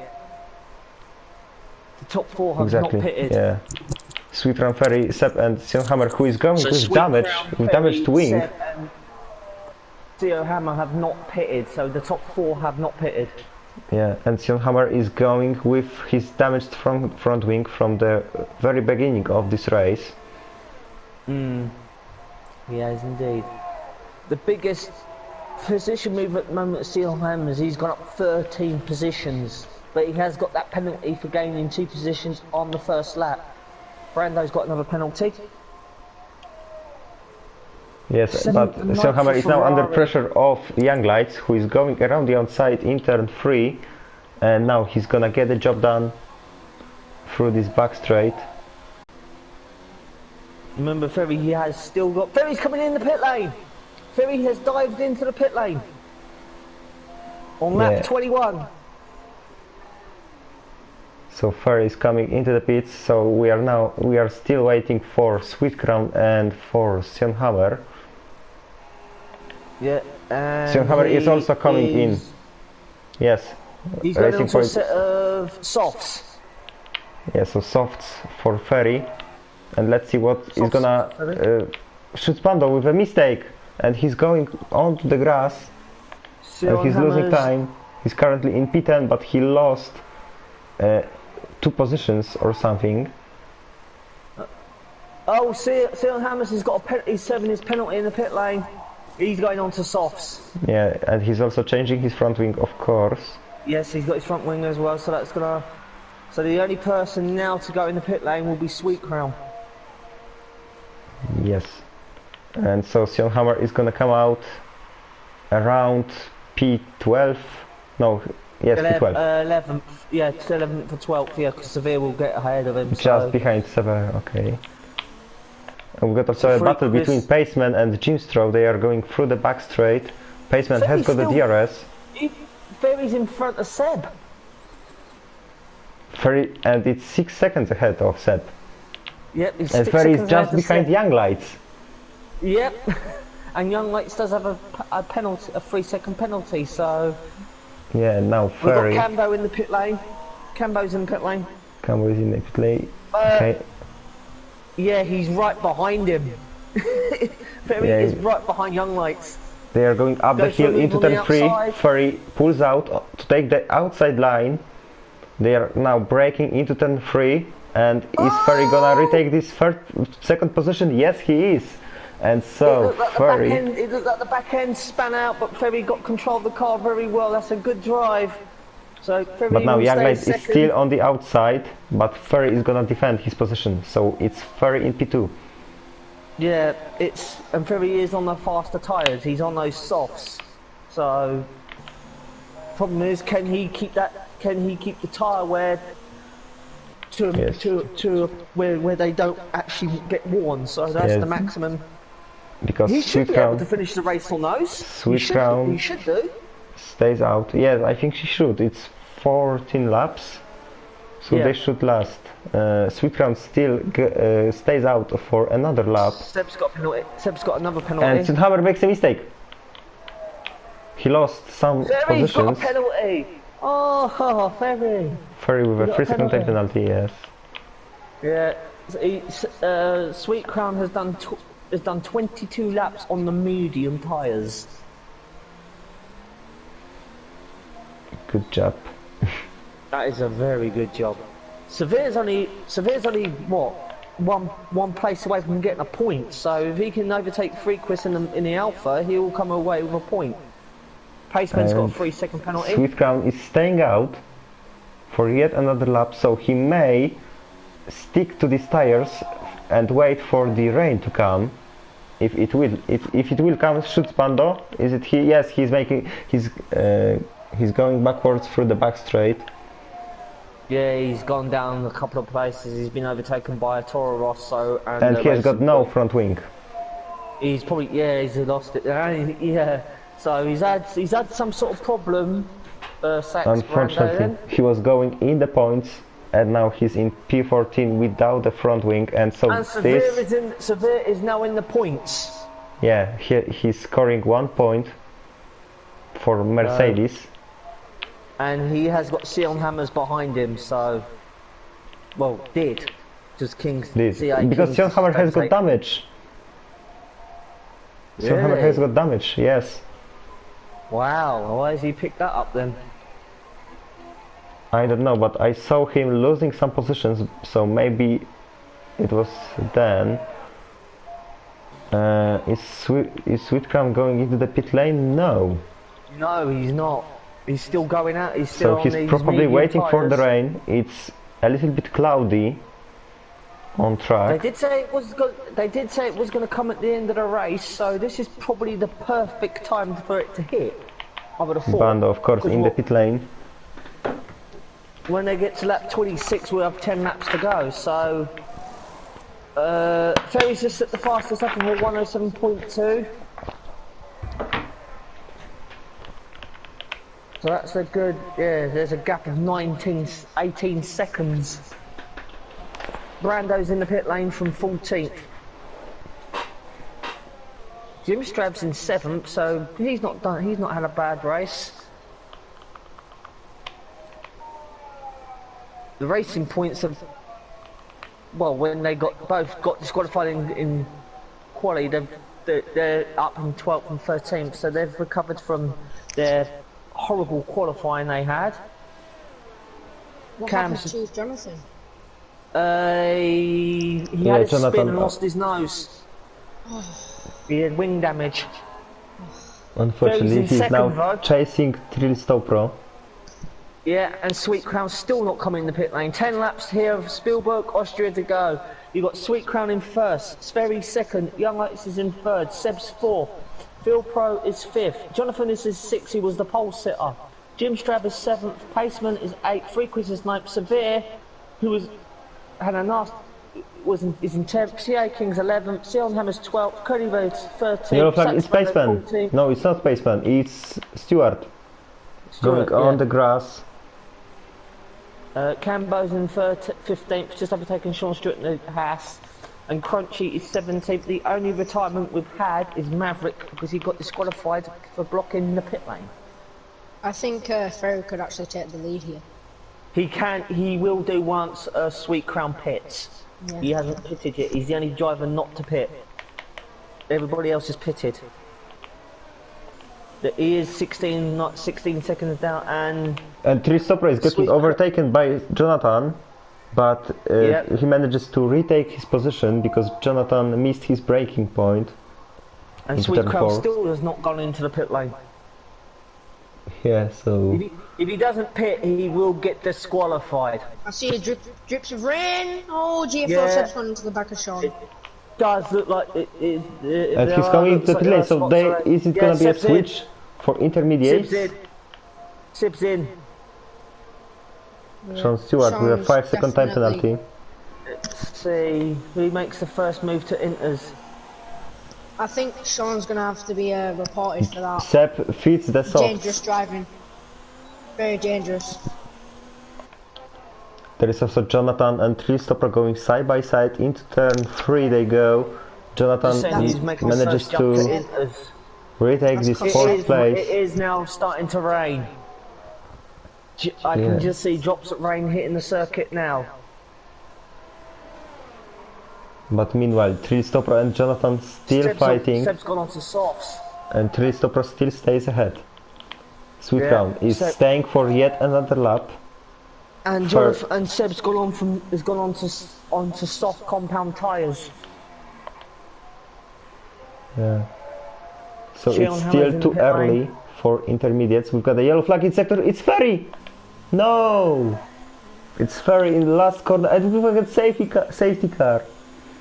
The top 4 have not pitted. Yeah. Sweet Run Ferry, Seb and Sionhammer, who is going with damage to wing. Theo Hammer have not pitted, so the top 4 have not pitted. Yeah, and Sionhammer is going with his damaged front wing from the very beginning of this race. He has indeed. The biggest position move at the moment of Sionhammer is he's gone up 13 positions, but he has got that penalty for gaining 2 positions on the first lap. Brando's got another penalty. Yes, but Sionhammer is now under pressure of Young Lights, who is going around the outside in turn 3, and now he's gonna get the job done through this back straight. Remember, Ferry, he has still got... Ferry's coming in the pit lane! Ferry has dived into the pit lane on lap 21. So Ferry is coming into the pits, so we are still waiting for Sweet Crown and for Sionhammer. Yeah, and Sionhammer is also coming in. Yes. He's going into a set of softs. Yeah, so softs for Ferry. And let's see what is gonna shoot Pando with a mistake. And he's going onto the grass. And he's losing time. He's currently in P10, but he lost 2 positions or something. Oh, Sionhammer has got he's serving his penalty in the pit lane. He's going on to softs. Yeah, and he's also changing his front wing, of course. Yes, he's got his front wing as well, so that's gonna... So the only person now to go in the pit lane will be Sweet Crown. Yes. And so Sionhammer is gonna come out around P12. No, yes, P12. 11th, yeah, 11th to 12th, yeah, because Severe will get ahead of him. Just behind Severe, okay. And we've got also a battle between Paceman and Jim Stroh. They are going through the back straight. Paceman has got the DRS. Ferry's in front of Seb. Ferry, and it's 6 seconds ahead of Seb. Yep, he's and Ferry is just behind Young Lights. Yep, and Young Lights does have a penalty, a 3-second penalty, so... Yeah, now Ferry... We've got Cambo in the pit lane. Cambo's in the pit lane. Cambo is in the pit lane. Okay. Yeah, he's right behind him. Ferry is right behind Young Lights. They are going up the hill into turn 3. Ferry pulls out to take the outside line. They are now braking into turn 3. And is Ferry gonna retake this second position? Yes, he is. And so Ferry. It looked like the back end span out, but Ferry got control of the car very well. That's a good drive. So Ferry But now will Young stay Knight is second. still on the outside, but Ferry is gonna defend his position. So it's Ferry in P2. Yeah, and Ferry is on the faster tyres. He's on those softs. So problem is, can he keep the tyre wear to where they don't actually get worn? So that's the maximum. Because He should Sweet be able Crown to finish the race on those. Sweet Crown He should do. stays out. Yes, I think she should. It's 14 laps, so they should last. Sweet Crown still stays out for another lap. Seb's got a penalty. Seb's got another penalty. And Hammer makes a mistake. He lost some Ferry's positions. got a penalty. Oh, Ferry. Ferry with a got a 3-second time penalty, yes. Yeah, Sweet Crown has done 22 laps on the medium tyres. Good job. That is a very good job. Severe's only what one place away from getting a point. So if he can overtake Frequist in the Alpha, he will come away with a point. Paceman's got a 3-second penalty. Sweet Crown is staying out for yet another lap, so he may stick to these tires and wait for the rain to come. If it will come, shoots Bando. Is it he? Yes, he's going backwards through the back straight. Yeah, he's gone down a couple of places. He's been overtaken by a Toro Rosso, and he has got no front wing. He's probably he's lost it. Yeah, so he's had some sort of problem. Unfortunately, he was going in the points, and now he's in P14 without the front wing, and so Severe is now in the points. Yeah, he's scoring 1 point for Mercedes. And he has got Sion Hammers behind him, so... Well, did. Just Kings... Because Sion Hammer has got damage. Really? Sion Hammer has got damage, yes. Wow, why has he picked that up then? I don't know, but I saw him losing some positions, so maybe it was then. Is Sweet Crown going into the pit lane? No. No, he's not. He's still going out. He's still so he's probably waiting for the rain. It's a little bit cloudy on track. They did say it was going to come at the end of the race, so this is probably the perfect time for it to hit. I would have thought. Bando, of course, in the pit lane. When they get to lap 26, we'll have 10 laps to go. So Ferry's just at the fastest lap of 107.2. So that's a good, there's a gap of 18 seconds. Brando's in the pit lane from 14th. Jim Strab's in 7th, so he's not had a bad race. The racing points have, well, when they both got disqualified in quali, they're up in 12th and 13th, so they've recovered from their horrible qualifying they had. What happened to Jonathan? He had a spin and lost his nose. He had wing damage. Unfortunately, he's now chasing Trillistow Pro. Yeah, and Sweet Crown's still not coming in the pit lane. 10 laps here of Spielberg, Austria to go. You've got Sweet Crown in first, Sperry second, Young Lights is in third, Seb's fourth, Phil Pro is 5th, Jonathan is 6th, he was the pole sitter. Jim Strab is 7th, Paceman is 8th, Frequist is 9th, Severe, who is in 10th, CA King's 11th, Sion Hammer's 12th, Cody Road's 13th. Yellow flag is Paceman. No, it's not Paceman, it's Stewart. Going on the grass. Cambo's in 15th, just overtaking Sean Stewart in the Haas. And Crunchy is 17th. The only retirement we've had is Maverick because he got disqualified for blocking the pit lane. I think Ferry could actually take the lead here. He will do once Sweet Crown pits. Yeah. He hasn't pitted yet. He's the only driver not to pit. Everybody else is pitted. He is 16 seconds down, and Trillistow is getting overtaken by Jonathan, but he manages to retake his position because Jonathan missed his braking point. And into Sweet turn Crown 4. still has not gone into the pit lane. Yeah, so If he doesn't pit, he will get disqualified. I see a drips of rain. Oh, GNIEVKO Yeah. Seb's gone into the back of Sean. It does look like it is. and he's coming into the pit lane. So is it gonna be a switch for intermediates? Sib's in. Yeah. Sean Stewart with a 5-second time definitely- penalty. Let's see who makes the first move to inters. I think Sean's gonna have to be reported for that. Seb feeds the Dangerous softs. driving. Very dangerous. There is also Jonathan and Christopher going side by side into turn 3. They go. Jonathan He's making the manages first jump to to inters. retake this 4th place. It is now starting to rain. I can just see drops of rain hitting the circuit now. But meanwhile, Trillstopper and Jonathan still fighting, Seb's gone on to softs. and Trillstopper still stays ahead. Sweet Yeah, Crown is Seb- staying for yet another lap. And Jonathan and Seb's gone on onto soft compound tyres. Yeah. So Sean it's Hammer's still in the too pit early lane. for intermediates. We've got a yellow flag in sector. It's Ferry. No, it's Ferry in the last corner. I think we get safety car.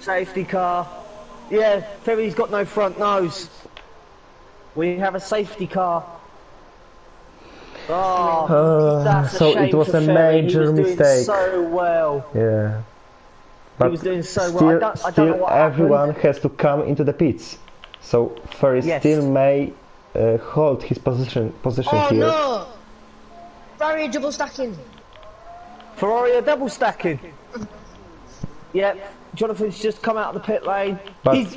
Safety car. Yeah, Ferry's got no front nose. We have a safety car. Oh, that's a so shame it was for a Ferry. major He was doing mistake. so well. Yeah. He But was doing so still, well. I don't know still what everyone happened. has to come into the pits. So Ferry Yes. still may hold his position Oh here. no! Barrier double stacking. Ferrari are double stacking. Yep, Jonathan's just come out of the pit lane. But He's-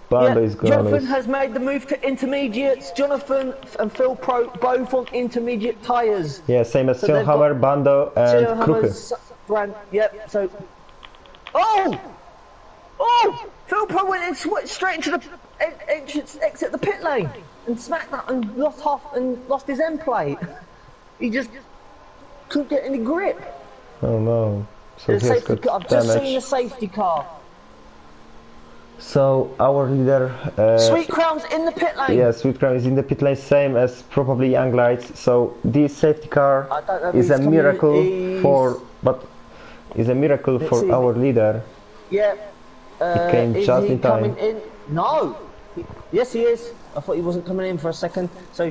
Bando yeah, is gone. Jonathan has made the move to intermediates. Jonathan and Phil Pro both on intermediate tyres. Yeah, same as So Sion they've Hammer, Bando and Kruke. Yep, so... Oh! Oh! Phil Pro went in straight into the exit the pit lane and smacked that and lost his end plate. He just couldn't get any grip. Oh no. So The he has safety got car, I've just seen the damage. safety car. So our leader... Sweet Crown's in the pit lane. yeah, Sweet Crown is in the pit lane, same as probably Young Lights. So this safety car I don't know if is he's a coming miracle in, for... But is a miracle Let's for see. our leader. Yeah. came Is just he in time. coming in? No. Yes, he is. I thought he wasn't coming in for a second. So,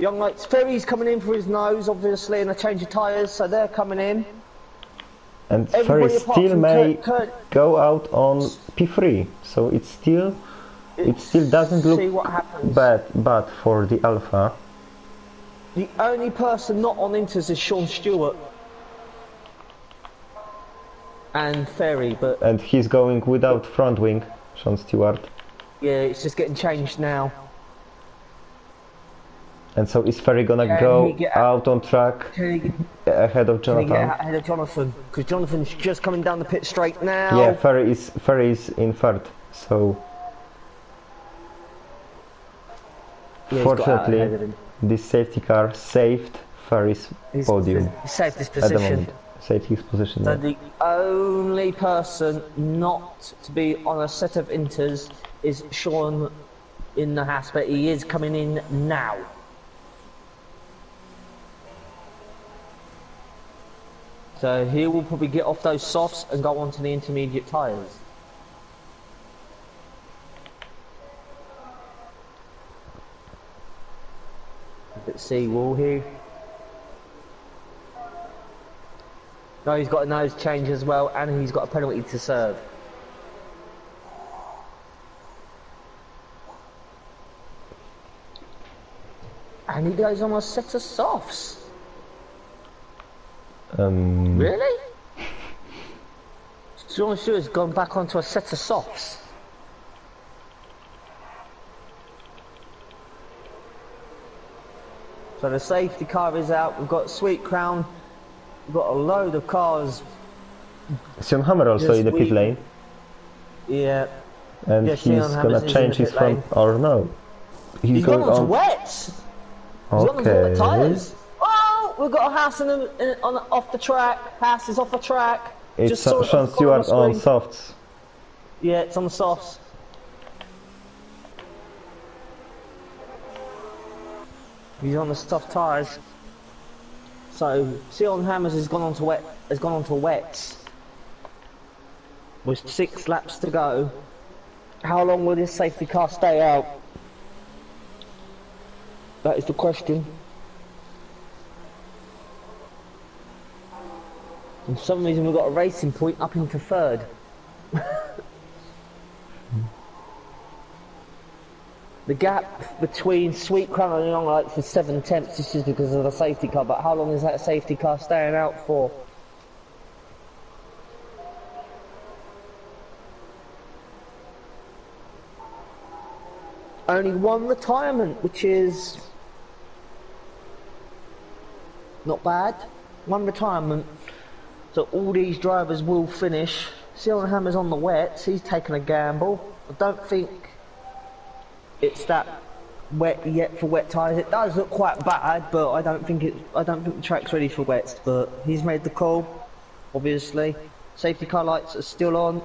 Young Lights Ferry's coming in for his nose, obviously, and a change of tyres. So they're coming in. And Everybody Ferry apart still from may Kurt, go out on P3. So it still doesn't see look what happens. bad for the Alpha. The only person not on Inters is Sean Stewart and Ferry, but And he's going without front wing, Sean Stewart. yeah, it's just getting changed now. And so is Ferry gonna Can go he get out on track Can ahead of he get Jonathan? ahead of Jonathan? Because Jonathan's just coming down the pit straight now. Yeah, Ferry is in third. So Yeah, he's got out fortunately, ahead of him. this safety car saved Ferry's podium He saved his at the position. moment. Saved his position. So yeah. the only person not to be on a set of Inters is Sean in the Haas, but he is coming in now. So he will probably get off those softs and go on to the intermediate tyres. Let's see, will he? No, he's got a nose change as well, and he's got a penalty to serve. And he goes on a set of softs. Really? Sean Stewart's gone back onto a set of softs. So the safety car is out. We've got Sweet Crown. We've got a load of cars. Sion Hammer also Yes, in the pit lane, Yeah. and Yeah, he's Sion Hammer's gonna in change the his pit front, lane. or no? He's going gone on to on. wets. He's gone on to wet Okay. tyres. Oh, we've got a Haas off the track. Haas is off the track. It's Just saw it Sean on the Stewart on screen. softs. Yeah, it's on the softs. He's on the soft tyres. So Seal and Hammers has gone on to wets. With 6 laps to go. How long will this safety car stay out? That is the question. And for some reason we've got a racing point up into 3rd. The gap between Sweet Crown and Young Lights is 7 tenths. This is because of the safety car, but how long is that safety car staying out for? Only 1 retirement, which is not bad. 1 retirement. So all these drivers will finish. Seal and Hammer's on the wets. He's taking a gamble. I don't think it's that wet yet for wet tyres. It does look quite bad, but I don't think the track's ready for wets. But he's made the call, obviously. Safety car lights are still on,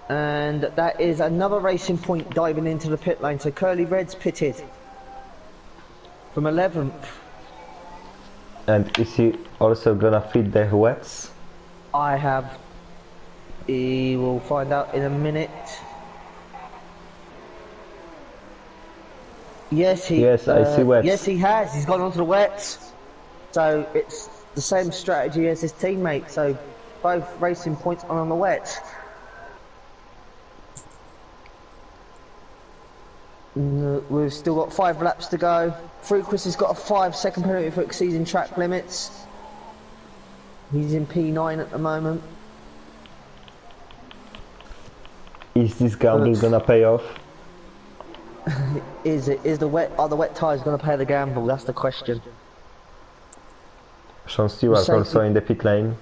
and that is another racing point diving into the pit lane. So Curly Red's pitted from 11th. And is he also gonna fit the wets? He will find out in a minute. Yes, I see wets. Yes, he has. He's gone onto the wets. So it's the same strategy as his teammate. So both racing points on the wets. We've still got 5 laps to go. Fruquist has got a 5-second penalty for exceeding track limits. He's in P9 at the moment. Is this gamble gonna pay off? Are the wet tyres going to pay the gamble? That's the question. Sean Stewart also in the pit lane.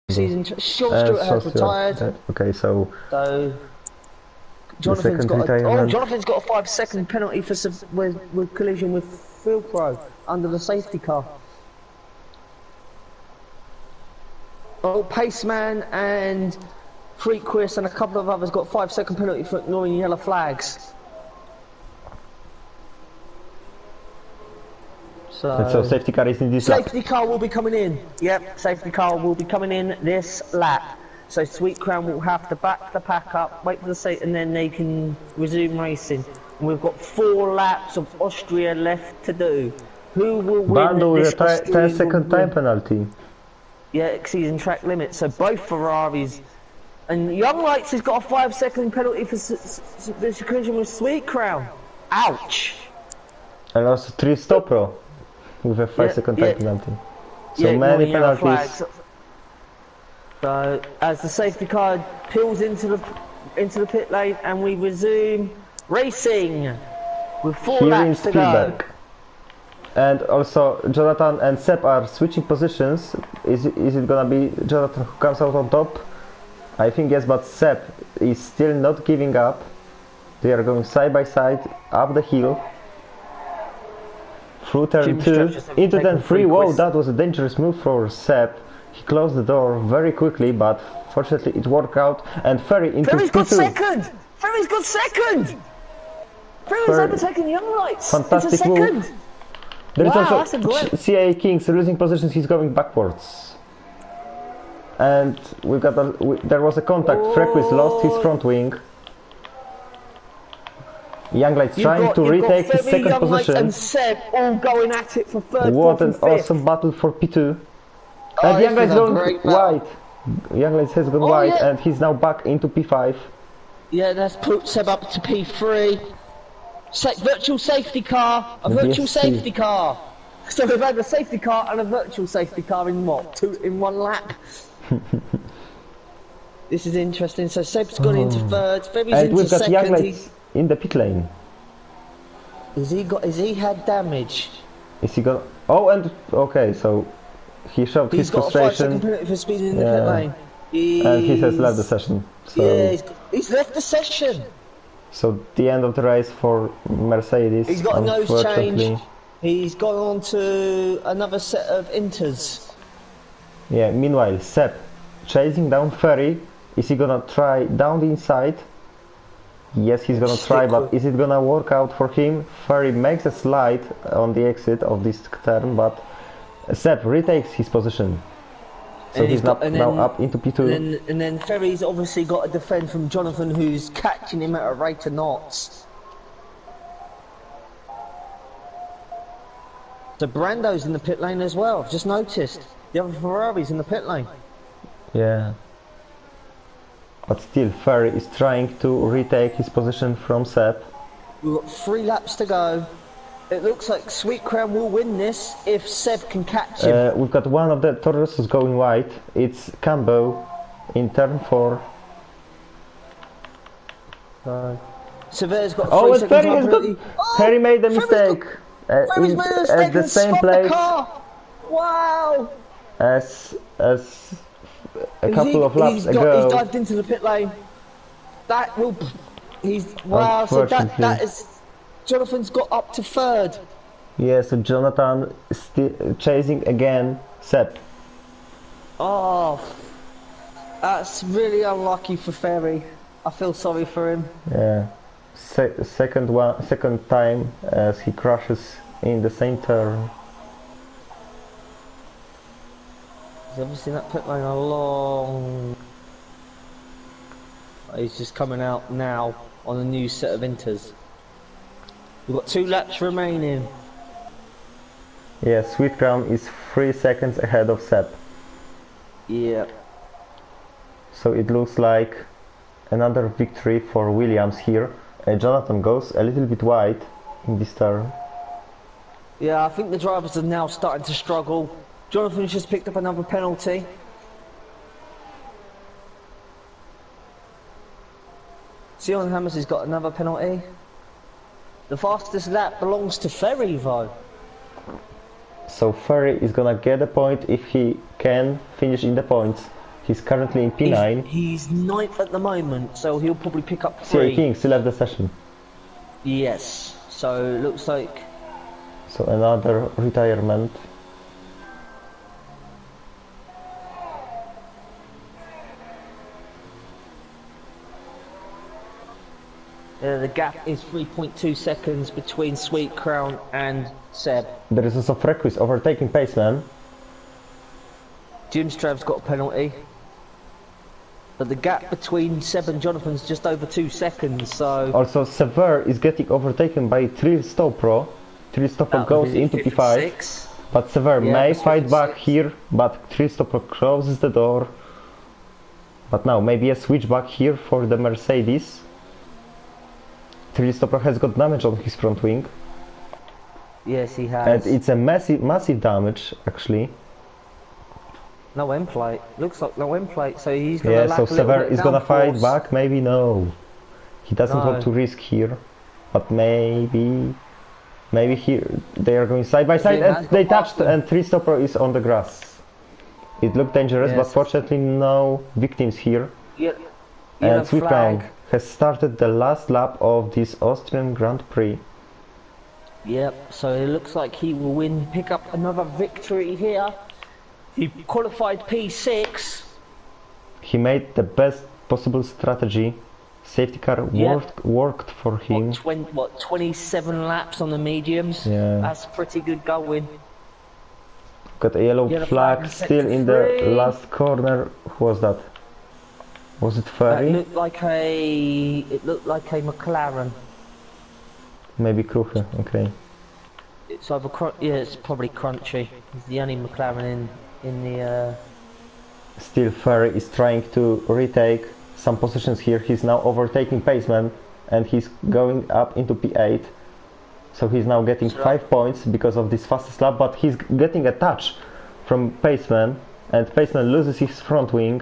Season Sean Stewart has retired. Okay, so Jonathan's got a 5-second penalty for with collision with Philpro under the safety car. Oh, Paceman and Frequist and a couple of others got 5-second penalty for ignoring yellow flags. So safety car is in this lap. Safety car will be coming in. Yep, safety car will be coming in this lap. So Sweet Crown will have to back the pack up, wait for the safety, and then they can resume racing. And we've got 4 laps of Austria left to do. Who will win Bando this with a 10-second time penalty. Yeah, exceeding track limits. So both Ferraris. And Young Lights has got a 5-second penalty for the collision with Sweet Crown. Ouch! And also 3 Stopro with a 5-second time penalty. So many penalties. So as the safety car peels into the pit lane, and we resume racing with 4 laps to go. And also Jonathan and Seb are switching positions. Is it gonna be Jonathan who comes out on top? I think yes, but Seb is still not giving up. They are going side by side up the hill. Through turn 2 into turn 3. Whoa, that was a dangerous move for Seb. He closed the door very quickly, but fortunately it worked out. And Ferry into Ferry's got P2. second! Ferry's got second! Ferry's overtaken Young Lights! Fantastic move. There is also CIA Kings losing positions. He's going backwards. And there was a contact. Frequist lost his front wing. Young Lights trying to retake his second position. And Seb all going at it for third. What an awesome battle for P2. And Young Lights going wide. Young Lights has gone wide, and he's now back into P5. Yeah, that's put Seb up to P3. Virtual safety car, virtual safety car. So we've had a safety car and a virtual safety car in what? In 1 lap. This is interesting. So Seb's gone into third. Ferry's and into we've got second. Young Lights in the pit lane. Has he had damage? Is he got? Oh, and okay, so he showed his frustration. He's got a 5-second penalty for speeding in the pit lane. And he has left the session. So yeah, he's left the session. So the end of the race for Mercedes. He's got a nose change. He's gone on to another set of inters. Yeah, meanwhile, Seb chasing down Ferry. Is he gonna try down the inside? Yes, he's gonna try, but is it gonna work out for him? Ferry makes a slide on the exit of this turn, but Sepp retakes his position. So he's now up into P2. And then Ferry's obviously got to defend from Jonathan, who's catching him at a rate of knots. So Brando's in the pit lane as well, I've just noticed. The other Ferrari's in the pit lane. Yeah. But still, Ferry is trying to retake his position from Sepp. We've got 3 laps to go. It looks like Sweet Crown will win this if Seb can catch him. We've got one of the Torosos going wide. It's Cambo in turn 4. Sever's got 3 oh, seconds Ferry has got... Ferry made a mistake. Ferry's made a mistake at the same place. The car. Wow! As a couple of laps ago. He's dived into the pit lane. That will... Wow, so that is... Jonathan's got up to 3rd. Yeah, so Jonathan is still chasing again Sepp. Oh, that's really unlucky for Ferry. I feel sorry for him. Yeah, second time as he crashes in the same turn. He's obviously in that pit lane a long... He's just coming out now on a new set of inters. We've got 2 laps remaining. Yeah, Sweet Crown is 3 seconds ahead of Sepp. Yeah. So it looks like another victory for Williams here. Jonathan goes a little bit wide in this turn. Yeah, I think the drivers are now starting to struggle. Jonathan's just picked up another penalty. Sion Hammers has got another penalty. The fastest lap belongs to Ferry though. So Ferry is gonna get a point if he can finish in the points. He's currently in P9. He's 9th at the moment, so he'll probably pick up 3. CA King still have the session. Yes, so it looks like... So another retirement. The gap is 3.2 seconds between Sweet Crown and Seb. There is also Frequis overtaking Paceman. Jim Strav's got a penalty. But the gap between Seb and Jonathan's just over 2 seconds, so... Also, Sever is getting overtaken by Trill Stopro. Trill Stopro goes into P5. But Sever may fight back here, but Trill Stopro closes the door. But now, maybe a switchback here for the Mercedes. Trill Stopro has got damage on his front wing. Yes, he has. And it's a massive damage, actually. No end plate. Looks like no end plate, so he's gonna... Yeah, so Sever is gonna fight back, maybe no. He doesn't want to risk here. But maybe here they are going side by side and they touched and Trill Stopro is on the grass. It looked dangerous, but fortunately no victims here. Yeah. And Sweet Crown has started the last lap of this Austrian Grand Prix. Yep, so it looks like he will pick up another victory here. He qualified P6. He made the best possible strategy. Safety car worked for him. What, 27 laps on the mediums? Yeah. That's pretty good going. Got a yellow flag still in the last corner. Who was that? Was it Ferry? It looked like a McLaren. Maybe Kruche, okay. It's either it's probably Crunchy. He's the only McLaren in the... Still Ferry is trying to retake some positions here. He's now overtaking Paceman and he's going up into P8. So he's now getting 5 points because of this fastest lap, but he's getting a touch from Paceman and Paceman loses his front wing.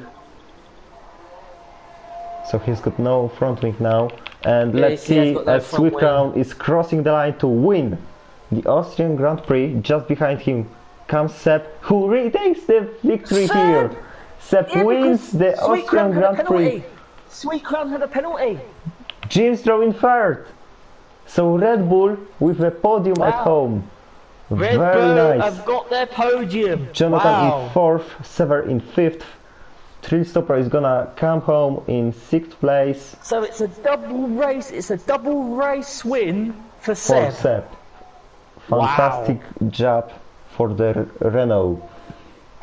So he's got no front wing now. And let's see as Sweet Crown is crossing the line to win the Austrian Grand Prix. Just behind him comes Sepp, who retakes the victory here. Sepp wins the Austrian Grand Prix. Sweet Crown had a penalty. James Stroll in 3rd. So Red Bull with a podium at home. Red Very Bull nice. have got their podium. Jonathan in 4th, Sever in 5th. Trilistopro is gonna come home in 6th place. So it's a double race. It's a double race win for For Seb. Seb. Fantastic job for the Renault.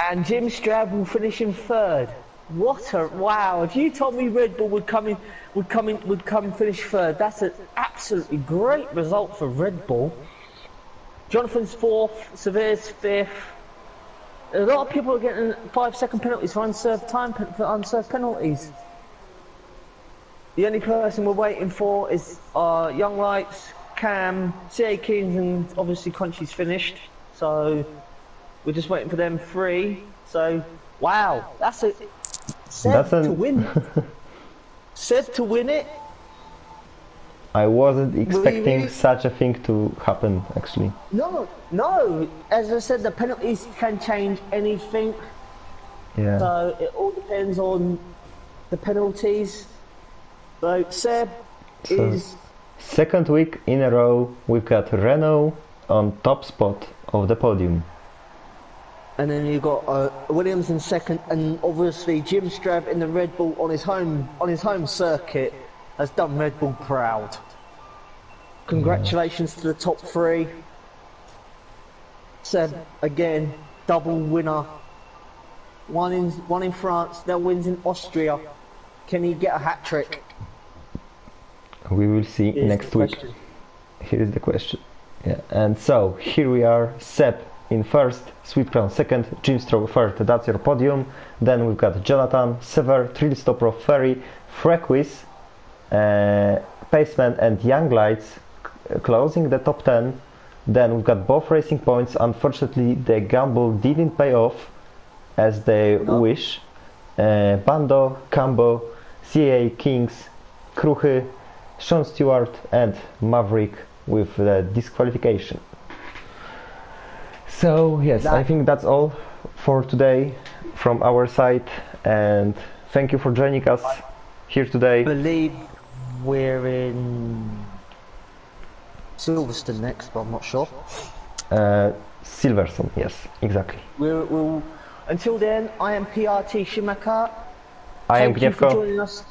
And Jim Strab will finish in 3rd. What a wow! If you told me Red Bull would come finish 3rd, that's an absolutely great result for Red Bull. Jonathan's 4th, Severe's 5th. A lot of people are getting 5-second penalties for unserved time, for unserved penalties. The only person we're waiting for is Young Lights, Cam, CA Kings, and obviously Crunchy's finished. So we're just waiting for them 3. So wow, that's a Seb to win. Seb to win it. I wasn't expecting such a thing to happen, actually. No. As I said, the penalties can change anything. Yeah. So it all depends on the penalties. So Seb is... 2nd week in a row, we've got Renault on top spot of the podium. And then you've got Williams in 2nd, and obviously Jim Strab in the Red Bull on his home circuit has done Red Bull proud. Congratulations to the top 3. Seb again, double winner. One in France, now wins in Austria. Can he get a hat-trick? We will see next week. Here is the question. Yeah, and so here we are. Seb in 1st, Sweet Crown 2nd, Jim Stroh 3rd. That's your podium. Then we've got Jonathan, Sever, Trilistopro, Ferry, Frequis, Paceman, and Young Lights closing the top 10. Then we've got both racing points. Unfortunately, the gamble didn't pay off as they wish. Bando, Cambo, CA Kings, Kruchy, Sean Stewart, and Maverick with the disqualification. So yes, I think that's all for today from our side, and thank you for joining us here today. I believe we're in Silverstone next, but I'm not sure. Silverstone, yes, exactly. We'll until then, I am PRT Schumacher. I am Thank you for GNIEVKO. joining us.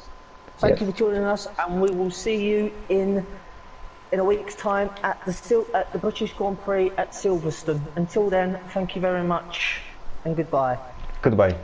Thank you for joining us, and we will see you in a week's time at the British Grand Prix at Silverstone. Until then, thank you very much, and goodbye. Goodbye.